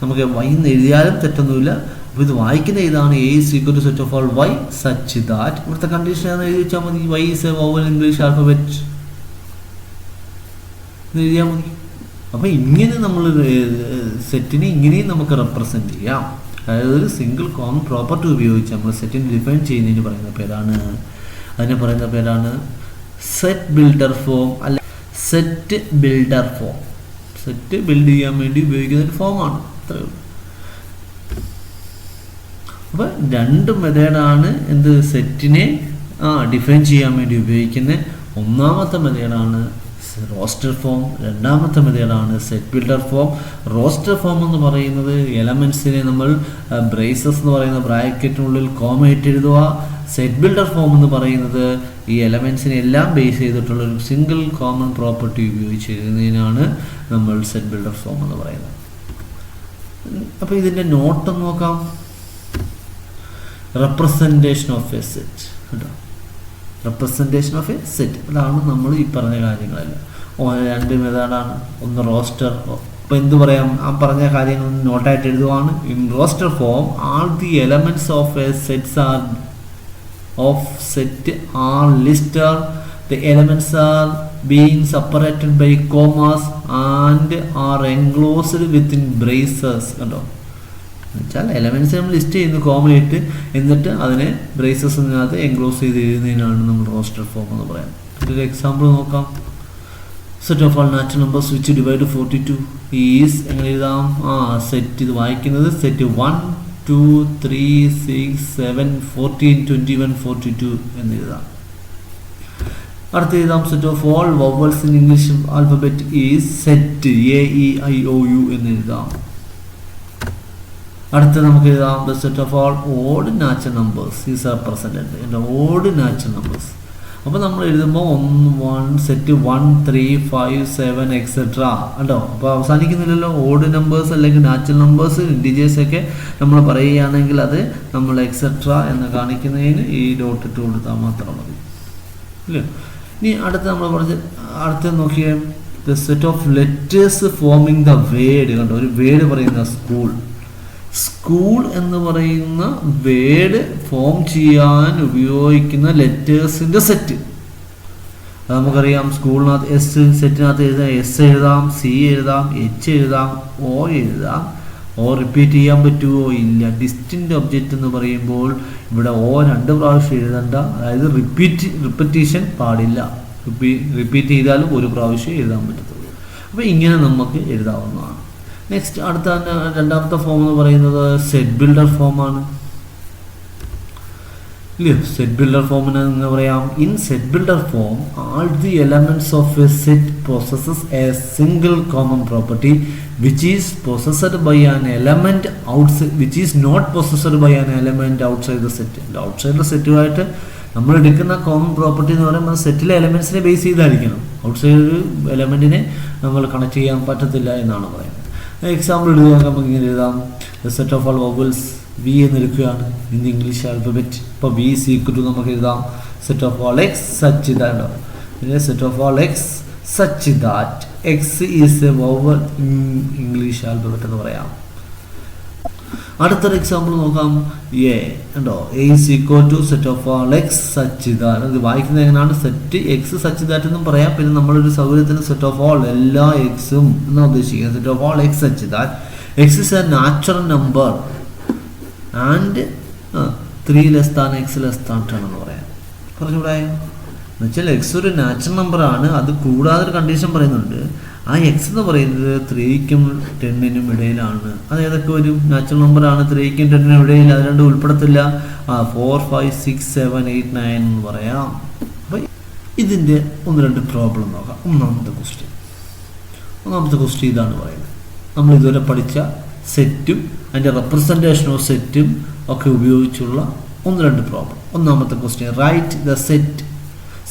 നമുക്ക് വൈ എന്ന് എഴുതിയാലും തെറ്റൊന്നുമില്ല. അപ്പോൾ ഇത് വായിക്കുന്ന ഇതാണ് A is equal to set of all Y such that. ഇവിടുത്തെ കണ്ടീഷൻ ആണെന്ന് എഴുതി വെച്ചാൽ മതി. Y is a vowel English alphabet എന്ന് എഴുതിയാൽ മതി. അപ്പോൾ ഇങ്ങനെ നമ്മൾ സെറ്റിനെ ഇങ്ങനെയും നമുക്ക് റെപ്രസെൻറ്റ് ചെയ്യാം. അതായത് ഒരു സിംഗിൾ കോമൺ പ്രോപ്പർട്ടി ഉപയോഗിച്ച് നമ്മൾ സെറ്റിനെ ഡിഫൈൻ ചെയ്യുന്നതിന് പറയുന്ന പേരാണ് സെറ്റ് ബിൽഡർ ഫോം. അല്ല, set builder form. Set build ചെയ്യാൻ വേണ്ടി ഉപയോഗിക്കുന്ന ഒരു ഫോമാണ്. അത്രയേ ഉള്ളൂ. അപ്പോൾ രണ്ട് മെത്തേഡാണ് എന്ത് സെറ്റിനെ ഡിഫൈൻ ചെയ്യാൻ വേണ്ടി ഉപയോഗിക്കുന്നത്. ഒന്നാമത്തെ മെത്തേഡാണ് റോസ്റ്റർ ഫോം, രണ്ടാമത്തെ മെത്തേഡാണ് set builder form. Roster form എന്ന് പറയുന്നത് എലമെൻറ്റ്സിനെ നമ്മൾ ബ്രേസസ് എന്ന് പറയുന്ന ബ്രാക്കറ്റിനുള്ളിൽ കോമ ഇട്ട് എഴുതുക. സെറ്റ് ബിൽഡർ ഫോം എന്ന് പറയുന്നത് ഈ എലമെൻറ്റ്സിനെ എല്ലാം ബേസ് ചെയ്തിട്ടുള്ള ഒരു സിംഗിൾ കോമൺ പ്രോപ്പർട്ടി ഉപയോഗിച്ച് എഴുതുന്നതിനാണ് നമ്മൾ സെറ്റ് ബിൽഡർ ഫോം എന്ന് പറയുന്നത്. അപ്പോൾ ഇതിൻ്റെ നോട്ട് നോക്കാം. റെപ്രസെൻറ്റേഷൻ ഓഫ് എ സെറ്റ് കേട്ടോ. റെപ്രസെൻറ്റേഷൻ ഓഫ് എ സെറ്റ്, അതാണ് നമ്മൾ ഈ പറഞ്ഞ കാര്യങ്ങളെല്ലാം. രണ്ട് മെത്തേഡാണ്. ഒന്ന് റോസ്റ്റർ. അപ്പോൾ എന്ത് പറയാം? ആ പറഞ്ഞ കാര്യങ്ങൾ നോട്ടായിട്ട് എഴുതുവാണ്. In roster form all the elements of a sets are listed. The elements are being separated by commas and are enclosed within braces. കണ്ടോ? എന്നുവെച്ചാൽ എലമെൻറ്റ്സ് നമ്മൾ ലിസ്റ്റ് ചെയ്യുന്നു കോമ ഇട്ട്, എന്നിട്ട് അതിനെ ബ്രേസസിനകത്ത് എൻക്ലോസ് ചെയ്ത് എഴുതുന്നതിനാണ് നമ്മൾ റോസ്റ്റർ ഫോം എന്ന് പറയാം. ഒരു എക്സാമ്പിൾ നോക്കാം. Set of all natural numbers which divide 42 is എങ്ങനെ എഴുതാം? സെറ്റ് ഇത് വായിക്കുന്നത് സെറ്റ് 1 2 3 6 7 14 21 42 എന്ന് എഴുതാം. അടുത്ത എഴുതാം set of all vowels in English alphabet is set AEIOU എന്ന് എഴുതാം. അടുത്ത നമുക്ക് എഴുതാം the set of all odd natural numbers is represented in the odd natural numbers. അപ്പോൾ നമ്മൾ എഴുതുമ്പോൾ 1 സെറ്റ് 1 3 5 7 എക്സെട്ര ഉണ്ടോ. അപ്പോൾ അവസാനിക്കുന്നില്ലല്ലോ. ഓഡ് നമ്പേഴ്സ് അല്ലെങ്കിൽ നാച്ചുറൽ നമ്പേഴ്സ് ഇൻഡിജേഴ്സ് ഒക്കെ നമ്മൾ പറയുകയാണെങ്കിൽ അത് നമ്മൾ എക്സെട്ര എന്ന് കാണിക്കുന്നതിന് ഈ ഡോട്ട് ഇട്ട് കൊടുത്താൽ മാത്രം മതി ഇല്ലേ. ഇനി അടുത്ത് നമ്മൾ പറഞ്ഞ് അടുത്ത് നോക്കിയേ the set of letters forming the word. കണ്ടോ, ഒരു വേർഡ് പറയുന്ന സ്കൂൾ എന്ന് പറയുന്ന വേർഡ് ഫോം ചെയ്യാൻ ഉപയോഗിക്കുന്ന ലെറ്റേഴ്സിൻ്റെ സെറ്റ്. അത് നമുക്കറിയാം. സ്കൂളിനകത്ത് എസ്, സെറ്റിനകത്ത് എഴുതാം, എസ് എഴുതാം, സി എഴുതാം, എച്ച് എഴുതാം, ഒ എഴുതാം. ഓ റിപ്പീറ്റ് ചെയ്യാൻ പറ്റുമോ? ഇല്ല. ഡിസ്റ്റിൻ്റ് ഒബ്ജക്റ്റ് എന്ന് പറയുമ്പോൾ ഇവിടെ ഓ 2 പ്രാവശ്യം എഴുതണ്ട. അതായത് റിപ്പറ്റീഷൻ പാടില്ല. റിപ്പീറ്റ് ചെയ്താലും 1 പ്രാവശ്യം എഴുതാൻ പറ്റത്തുള്ളൂ. അപ്പോൾ ഇങ്ങനെ നമുക്ക് എഴുതാവുന്നതാണ്. നെക്സ്റ്റ് അടുത്ത രണ്ടാമത്തെ ഫോം എന്ന് പറയുന്നത് സെറ്റ് ബിൽഡർ ഫോമാണ് ഇല്ലയോ. സെറ്റ് ബിൽഡർ ഫോമിന് എന്ന് പറയാം in set builder form all the elements of a set possesses a single common property which is possessed by an element outside which is not possessed by an element outside the set. outside the സെറ്റുമായിട്ട് നമ്മൾ എടുക്കുന്ന common property എന്ന് പറയുമ്പോൾ സെറ്റിലെ എലമെൻസിനെ base ചെയ്തായിരിക്കണം. Outside ഒരു എലമെൻറ്റിനെ നമ്മൾ connect ചെയ്യാൻ പറ്റത്തില്ല എന്നാണ് പറയുന്നത്. എക്സാമ്പിൾ എഴുതുക. നമുക്ക് ഇങ്ങനെ എഴുതാം set of all vowels V എന്നെടുക്കുകയാണ് ഇൻ ഇംഗ്ലീഷ് ആൽഫബറ്റ്. ഇപ്പോൾ വി ഈസ് ഈക്വൽ ടു നമുക്ക് എഴുതാം set of all X such that. പിന്നെ set of all X such that X is a vowel in English alphabet എന്ന് പറയാം. അടുത്തൊരു example നോക്കാം. A ഉണ്ടോ, A is equal to set of all X such that. ഇത് വായിക്കുന്നത് എങ്ങനെയാണ്? Set X such that എന്നും പറയാം. പിന്നെ നമ്മളൊരു സൗകര്യത്തിന് സെറ്റ് ഓഫ് ഓൾ എല്ലാ എക്സും എന്നാണ് ഉദ്ദേശിക്കുന്നത്. Set of all X such that X is A natural number and 3 less than X less than 10 എന്ന് പറയാം. പറഞ്ഞുകൂടാ? എന്നുവെച്ചാൽ എക്സ് ഒരു നാച്ചുറൽ നമ്പറാണ്. അത് കൂടാതെ ഒരു കണ്ടീഷൻ പറയുന്നുണ്ട്. ആ എക്സ് എന്ന് പറയുന്നത് 3ക്കും 10നും ഇടയിലാണ്. അത് ഏതൊക്കെ ഒരു നാച്ചുറൽ നമ്പറാണ്? 3ക്കും 10നും ഇടയിൽ. അത് രണ്ടും ഉൾപ്പെടുത്തില്ല. 4 5 6 7 8 9 എന്ന് പറയാം. അപ്പം ഇതിൻ്റെ 1-2 പ്രോബ്ലം നോക്കാം. ഒന്നാമത്തെ ക്വസ്റ്റ്യൻ ഇതാണ് പറയുന്നത്. നമ്മൾ ഇതുവരെ പഠിച്ച സെറ്റും അതിൻ്റെ റെപ്രസെൻറ്റേഷൻ ഓഫ് സെറ്റും ഒക്കെ ഉപയോഗിച്ചുള്ള 1-2 പ്രോബ്ലം. ഒന്നാമത്തെ question, write the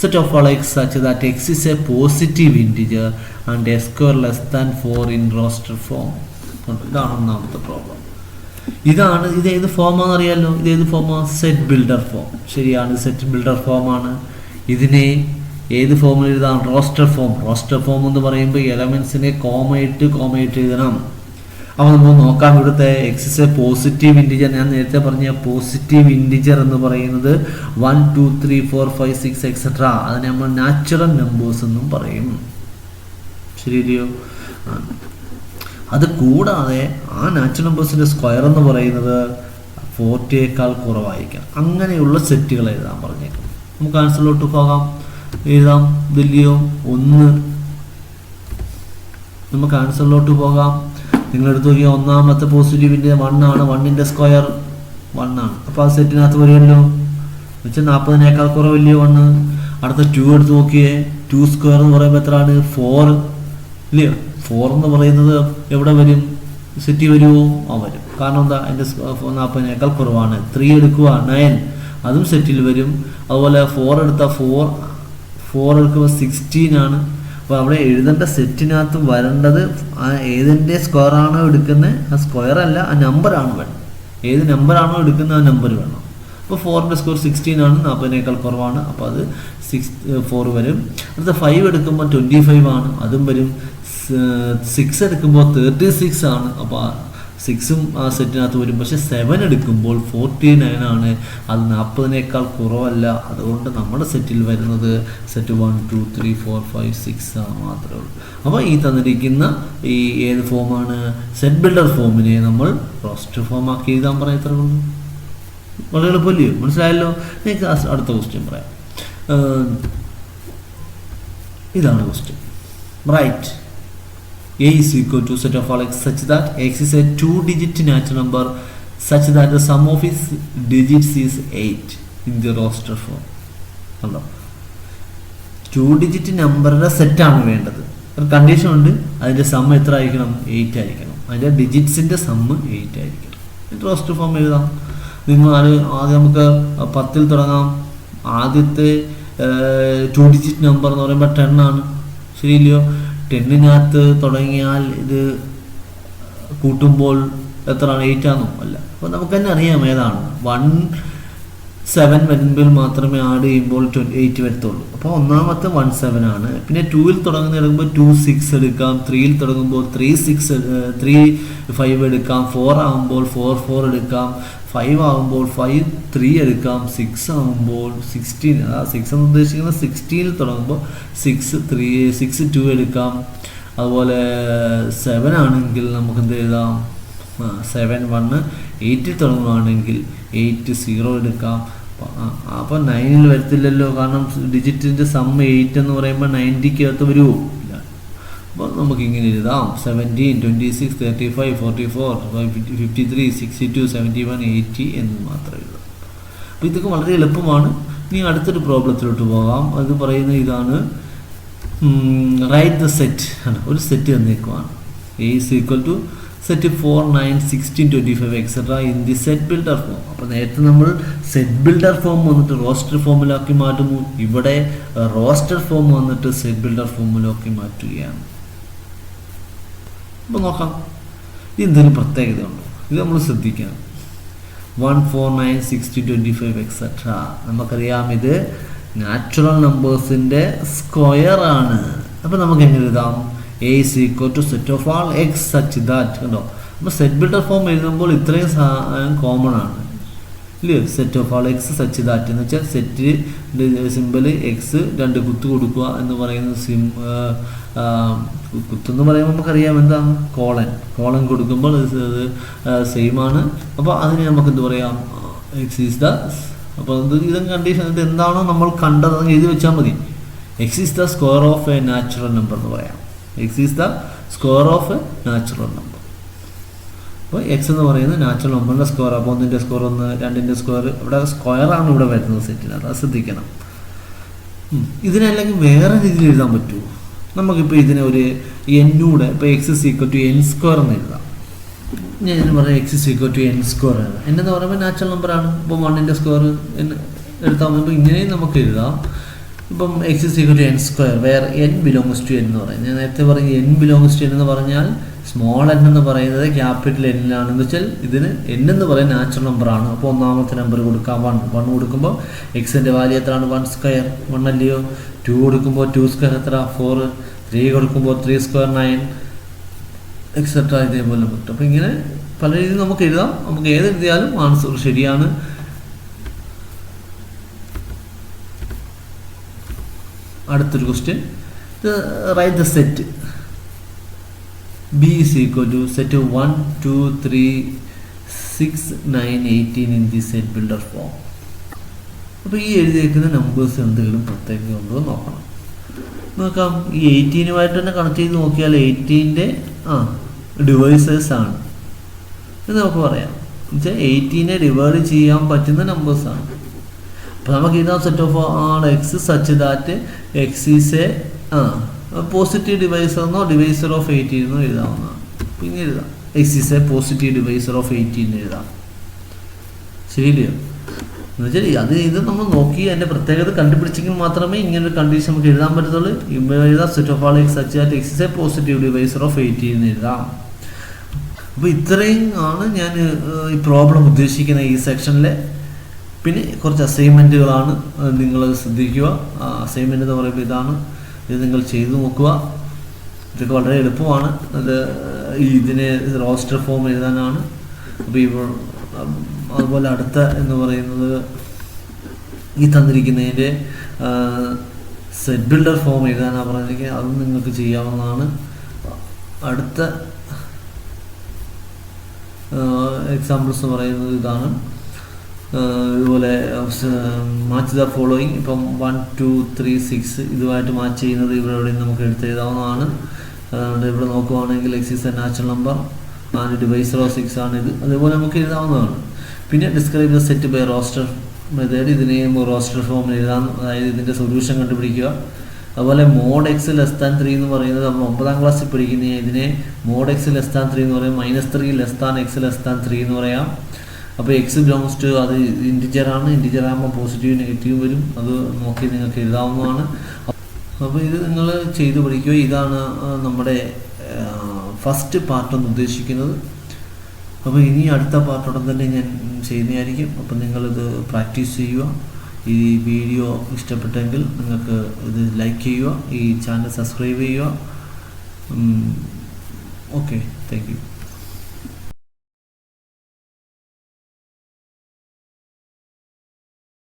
set of all x such that x is a positive integer and a square less than 4 in roster form. ഇതാണ് ഒന്നാമത്തെ പ്രോബ്ലം. ഇത് ഏത് ഫോമാണെന്ന് അറിയാമല്ലോ. ഇത് ഏത് ഫോമാണ്? Set builder form. ശരിയാണ്, സെറ്റ് ബിൽഡർ ഫോമാണ്. ഇതിനെ ഏത് ഫോമിൽ എഴുതാം? റോസ്റ്റർ ഫോം എന്ന് പറയുമ്പോൾ എലമെൻസിനെ കോമയിട്ട് എഴുതണം. അപ്പോൾ നമ്മൾ നോക്കാം. ഇവിടുത്തെ X is A positive integer. ഞാൻ നേരത്തെ പറഞ്ഞ പോസിറ്റീവ് ഇൻറ്റിജർ എന്ന് പറയുന്നത് 1 2 3 4 5 6 എക്സെട്ര. അതിനെ നമ്മൾ നാച്ചുറൽ നമ്പേഴ്സ് എന്നും പറയും. ശരിയോ? അത് കൂടാതെ ആ നാച്ചുറൽ നമ്പേഴ്സിൻ്റെ സ്ക്വയർ എന്ന് പറയുന്നത് 40യേക്കാൾ കുറവായിരിക്കാം. അങ്ങനെയുള്ള സെറ്റുകൾ എഴുതാൻ പറഞ്ഞേക്കും. നമുക്ക് ആൻസറിലോട്ട് പോകാം. എഴുതാം. ഇതില്ലയോ 1. നമുക്ക് ആൻസറിലോട്ട് പോകാം. നിങ്ങളെടുത്ത് നോക്കിയാൽ ഒന്നാമത്തെ പോസിറ്റീവിൻ്റെ 1 ആണ്. 1ൻ്റെ സ്ക്വയർ 1 ആണ്. അപ്പോൾ ആ സെറ്റിനകത്ത് വരുമല്ലോ. എന്നുവെച്ചാൽ 40നേക്കാൾ കുറവില്ലയോ 1. അടുത്ത 2 എടുത്ത് നോക്കിയേ. 2 സ്ക്വയർ എന്ന് പറയുമ്പോൾ എത്രയാണ്? 4 ഇല്ലയോ? 4 എന്ന് പറയുന്നത് എവിടെ വരും? സെറ്റ് വരുമോ? വരും. കാരണം എന്താ? അതിൻ്റെ 40നേക്കാൾ കുറവാണ്. 3 എടുക്കുക 9, അതും സെറ്റിൽ വരും. അതുപോലെ 4 എടുത്താൽ 4 എടുക്കുമ്പോൾ 16 ആണ്. അപ്പോൾ അവിടെ എഴുതേണ്ട സെറ്റിനകത്ത് വരേണ്ടത് ഏതിൻ്റെ സ്ക്വയറാണോ എടുക്കുന്നത് ആ സ്ക്വയർ അല്ല, ആ നമ്പറാണ് വേണം. ഏത് നമ്പറാണോ എടുക്കുന്നത് ആ നമ്പർ വേണം. അപ്പോൾ 4ൻ്റെ സ്ക്വയർ 16 ആണ്. 40നേക്കാൾ കുറവാണ്. അപ്പോൾ അത് 4 വരും. അടുത്ത 5 എടുക്കുമ്പോൾ 25 ആണ്. അതും വരും. 6 എടുക്കുമ്പോൾ 36 ആണ്. അപ്പോൾ 6ഉം ആ സെറ്റിനകത്ത് വരും. പക്ഷെ 7 എടുക്കുമ്പോൾ 49 ആണ്. അത് 40നേക്കാൾ കുറവല്ല. അതുകൊണ്ട് നമ്മുടെ സെറ്റിൽ വരുന്നത് സെറ്റ് 1 2 3 4 5 6 മാത്രമേ ഉള്ളൂ. അപ്പോൾ ഈ തന്നിരിക്കുന്ന ഈ ഏത് ഫോമാണ്? സെറ്റ് ബിൽഡർ ഫോമിനെ നമ്മൾ റോസ്റ്റർ ഫോം ആക്കി എഴുതാൻ പറയാം. എത്ര കൊണ്ട് വളരെ എളുപ്പമല്ലയോ? മനസ്സിലായല്ലോ. എനിക്ക് അടുത്ത ക്വസ്റ്റ്യൻ പറയാം. ഇതാണ് question. Write A is equal to set of all x such that x is a 2-digit natural number such that the sum of its digits is 8 in the roster form. 2-digit നമ്പറുടെ സെറ്റാണ് വേണ്ടത്. ഒരു condition ഉണ്ട്. അതിൻ്റെ some എത്ര ആയിരിക്കണം? 8 ആയിരിക്കണം. അതിൻ്റെ ഡിജിറ്റ്സിൻ്റെ some 8 ആയിരിക്കണം. റോസ്റ്റർ ഫോം എഴുതാം. നിങ്ങൾ ആദ്യം നമുക്ക് 10 തുടങ്ങാം. ആദ്യത്തെ 2 ഡിജിറ്റ് നമ്പർ എന്ന് പറയുമ്പോൾ 10 ആണ്, ശരിയില്ലയോ? 10-നകത്ത് തുടങ്ങിയാൽ ഇത് കൂട്ടുമ്പോൾ എത്രയാണ്? 8 ആണോ? അല്ല. അപ്പോൾ നമുക്ക് തന്നെ അറിയാം ഏതാണ്. 17 വരുമ്പോൾ മാത്രമേ ആഡ് ചെയ്യുമ്പോൾ 8 വരത്തുള്ളൂ. അപ്പോൾ ഒന്നാമത്തെ 17 ആണ്. പിന്നെ 2-ൽ തുടങ്ങുന്ന എടുക്കുമ്പോൾ 2 6 എടുക്കാം. 3-ൽ തുടങ്ങുമ്പോൾ 3 5 എടുക്കാം. 4 ആകുമ്പോൾ 4 4 എടുക്കാം. 5 ആകുമ്പോൾ 5 3 എടുക്കാം. 6 ആകുമ്പോൾ 16, 6 എന്ന് ഉദ്ദേശിക്കുന്നത് 16-ൽ തുടങ്ങുമ്പോൾ 6 2 എടുക്കാം. അതുപോലെ 7 ആണെങ്കിൽ നമുക്ക് എന്ത് എഴുതാം? 7 1. 8-ൽ തുടങ്ങുകയാണെങ്കിൽ 8 0 എടുക്കാം. അപ്പോൾ 9-ൽ വരത്തില്ലല്ലോ, കാരണം ഡിജിറ്റിൻ്റെ സം 8 എന്ന് പറയുമ്പോൾ 90-ക്കകത്ത് വരുമോ? ഇല്ല. അപ്പോൾ നമുക്കിങ്ങനെ എഴുതാം 17 26 35 44 53 62 71 80 എന്ന് മാത്രം എഴുതാം. അപ്പോൾ ഇതൊക്കെ വളരെ എളുപ്പമാണ്. ഇനി അടുത്തൊരു പ്രോബ്ലത്തിലോട്ട് പോകാം. അത് പറയുന്ന ഇതാണ്, റൈറ്റ് ദ സെറ്റ് ആണ്. ഒരു സെറ്റ് തന്നേക്കുവാണ്. A is equal to set 4 9 16 25 etcetera in the set builder form. അപ്പോൾ നേരത്തെ നമ്മൾ സെറ്റ് ബിൽഡർ ഫോം വന്നിട്ട് റോസ്റ്റർ ഫോമിലാക്കി മാറ്റുന്നു. ഇവിടെ റോസ്റ്റർ ഫോം വന്നിട്ട് സെറ്റ് ബിൽഡർ ഫോമിലാക്കി മാറ്റുകയാണ്. അപ്പോൾ നോക്കാം, ഇത് എന്തെങ്കിലും പ്രത്യേകത ഉണ്ടോ? ഇത് നമ്മൾ ശ്രദ്ധിക്കാം. 1 4 9 16 25 എക്സെട്ര. നമുക്കറിയാം ഇത് നാച്ചുറൽ നമ്പേഴ്സിൻ്റെ സ്ക്വയർ ആണ്. അപ്പോൾ നമുക്ക് എങ്ങനെ എഴുതാം? A is equal to set of all x such that. കണ്ടോ? അപ്പോൾ സെറ്റ് ബിൽഡർ ഫോം എഴുതുമ്പോൾ ഇത്രയും കോമൺ ആണ്, ഇല്ലേ? Set of all X such that എന്ന് വെച്ചാൽ സെറ്റ് സിമ്പിൾ എക്സ് 2 കുത്ത് കൊടുക്കുക എന്ന് പറയുന്നത് കുത്തെന്ന് പറയുമ്പോൾ നമുക്കറിയാം എന്താണ് കോളൻ കൊടുക്കുമ്പോൾ അത് സെയിം ആണ്. അപ്പോൾ അതിന് നമുക്ക് എന്ത് പറയാം? എക്സ് ഈസ് ദ, അപ്പോൾ ഇതും കണ്ടീഷൻ ഇത് എന്താണോ നമ്മൾ കണ്ടത് എഴുതി വെച്ചാൽ മതി. X is the square of A natural number എന്ന് പറയാം. X is the square of A natural number. അപ്പോൾ എക്സ് എന്ന് പറയുന്നത് നാച്ചുറൽ നമ്പറിൻ്റെ സ്ക്വയർ. അപ്പോൾ 1-ൻ്റെ സ്ക്വയർ 1, 2-ൻ്റെ സ്ക്വയർ, ഇവിടെ സ്ക്വയറാണ് ഇവിടെ വരുന്നത് സെറ്റിനകത്ത്, അത് ശ്രദ്ധിക്കണം. ഇതിനല്ലെങ്കിൽ വേറെ രീതിയിൽ എഴുതാൻ പറ്റുമോ? നമുക്കിപ്പോൾ ഇതിനെ ഒരു എന്നൂടെ, ഇപ്പോൾ x is equal to n square എന്ന് എഴുതാം. ഞാൻ ഇതിന് പറയാം x is equal to n square എഴുതാം. എന്ന് പറയുമ്പോൾ നാച്ചുറൽ നമ്പറാണ്. ഇപ്പോൾ 1-ൻ്റെ സ്ക്വയർ എടുത്താൽ മതി. ഇപ്പോൾ ഇങ്ങനെയും നമുക്ക് എഴുതാം. ഇപ്പം x is equal to n square where n belongs to n എന്ന് പറയും. ഞാൻ നേരത്തെ പറഞ്ഞ n ബിലോങ്സ് ടു n എന്ന് പറഞ്ഞാൽ സ്മോൾ n എന്ന് പറയുന്നത് ക്യാപിറ്റൽ n-ലാണെന്ന് വെച്ചാൽ ഇതിന് n എന്ന് പറയുന്നത് നാച്ചുറൽ നമ്പറാണ്. അപ്പോൾ ഒന്നാമത്തെ നമ്പർ കൊടുക്കാം 1 കൊടുക്കുമ്പോൾ എക്സിൻ്റെ വാല്യൂ എത്രയാണ്? 1 സ്ക്വയർ 1 അല്ലയോ? 2 കൊടുക്കുമ്പോൾ 2 സ്ക്വയർ എത്ര? 4. 3 കൊടുക്കുമ്പോൾ 3 സ്ക്വയർ 9 എക്സെട്ര ഇതേപോലെ കിട്ടും. അപ്പോൾ ഇങ്ങനെ പല രീതിയിൽ നമുക്ക് എഴുതാം. നമുക്ക് ഏത് എഴുതിയാലും ആൻസർ ശരിയാണ്. അടുത്തൊരു question, write the set B is equal to set 1 2 3 6 9 18 in the set builder form. അപ്പോൾ ഈ എഴുതിയേക്കുന്ന നമ്പേഴ്സ് എന്തെങ്കിലും പ്രത്യേകത ഉണ്ടോ എന്ന് നോക്കാം. ഈ 18-നുമായിട്ട് തന്നെ കണക്ട് ചെയ്ത് നോക്കിയാൽ 18-ൻ്റെ ഡിവൈസേഴ്സ് ആണ് എന്ന് നമുക്ക് പറയാം. എന്നുവെച്ചാൽ 18-നെ ഡിവൈഡ് ചെയ്യാൻ പറ്റുന്ന നമ്പേഴ്സാണ്. അപ്പോൾ നമുക്ക് ഇതാ set of all X such that X is A positive divisor എന്നോ ഡിവൈസർ ഓഫ് 18 എന്നോ എഴുതാവുന്നതാണ്. അപ്പോൾ ഇങ്ങനെ എഴുതാം, X is A positive divisor of 18 എഴുതാം. ശരിയില്ലയോ? എന്ന് വെച്ചാൽ ഇത് നമ്മൾ നോക്കി അതിൻ്റെ പ്രത്യേകത കണ്ടുപിടിച്ചെങ്കിൽ മാത്രമേ ഇങ്ങനൊരു കണ്ടീഷൻ നമുക്ക് എഴുതാൻ പറ്റത്തുള്ളൂ. ഇവിടെ എഴുതാം set of all X such that X is A positive divisor of 18 എന്ന് എഴുതാം. അപ്പോൾ ഇത്രയും ആണ് ഞാൻ ഈ പ്രോബ്ലം ഉദ്ദേശിക്കുന്ന ഈ സെക്ഷനിലെ. പിന്നെ കുറച്ച് അസൈൻമെൻറ്റുകളാണ്, നിങ്ങൾ ശ്രദ്ധിക്കുക. അസൈൻമെൻറ്റ് എന്ന് പറയുമ്പോൾ ഇതാണ്, ഇത് നിങ്ങൾ ചെയ്തു നോക്കുക. ഇതൊക്കെ വളരെ എളുപ്പമാണ്. അത് ഇതിനെ റോസ്റ്റർ ഫോം എഴുതാനാണ്. അപ്പോൾ ഇപ്പോൾ അതുപോലെ അടുത്ത എന്ന് പറയുന്നത് ഈ തന്നിരിക്കുന്നതിൻ്റെ സെറ്റ് ബിൽഡർ ഫോം എഴുതാനാണ് പറഞ്ഞിരിക്കുന്നത്. അതും നിങ്ങൾക്ക് ചെയ്യാവുന്നതാണ്. അടുത്ത എക്സാമ്പിൾസ് എന്ന് പറയുന്നത് ഇതാണ്. ഇതുപോലെ മാച്ച് ദ ഫോളോയിങ്, ഇപ്പം 1 2 3 6 ഇതുമായിട്ട് മാച്ച് ചെയ്യുന്നത് ഇവിടെ നമുക്ക് എടുത്തെഴുതാവുന്നതാണ്. അതുകൊണ്ട് ഇവിടെ നോക്കുവാണെങ്കിൽ x is a natural number and divisor of 6 ആണ് ഇത്. അതേപോലെ നമുക്ക് എഴുതാവുന്നതാണ്. പിന്നെ describe the set by roster method, ഇതിനെയും റോസ്റ്റർ ഫോം എഴുതാം. അതായത് ഇതിൻ്റെ സൊല്യൂഷൻ കണ്ടുപിടിക്കുക. അതുപോലെ മോഡ് എക്സ് ലെസ് ദാൻ 3 എന്ന് പറയുന്നത് നമ്മൾ 9ാം ക്ലാസ്സിൽ പഠിക്കുന്ന ഇതിനെ മോഡ് എക്സ് ലെസ് ദാൻ 3 എന്ന് പറയാം, -3 less than X less than 3 എന്ന് പറയാം. അപ്പോൾ എക്സ് ബിലോങ്സ് ടു അത് ഇൻറ്റിജറാണ്, ഇൻറ്റിജർ ആകുമ്പോൾ പോസിറ്റീവ് നെഗറ്റീവ് വരും, അത് നോക്കി നിങ്ങൾക്ക് എഴുതാവുന്നതാണ്. അപ്പോൾ ഇത് നിങ്ങൾ ചെയ്ത് പഠിക്കുക. ഇതാണ് നമ്മുടെ ഫസ്റ്റ് പാർട്ടെന്ന് ഉദ്ദേശിക്കുന്നത്. അപ്പോൾ ഇനി അടുത്ത പാർട്ടോടെ തന്നെ ഞാൻ ചെയ്യുന്നതായിരിക്കും. അപ്പോൾ നിങ്ങളിത് പ്രാക്ടീസ് ചെയ്യുക. ഈ വീഡിയോ ഇഷ്ടപ്പെട്ടെങ്കിൽ നിങ്ങൾക്ക് ഇത് ലൈക്ക് ചെയ്യുക, ഈ ചാനൽ സബ്സ്ക്രൈബ് ചെയ്യുക. Okay, thank you.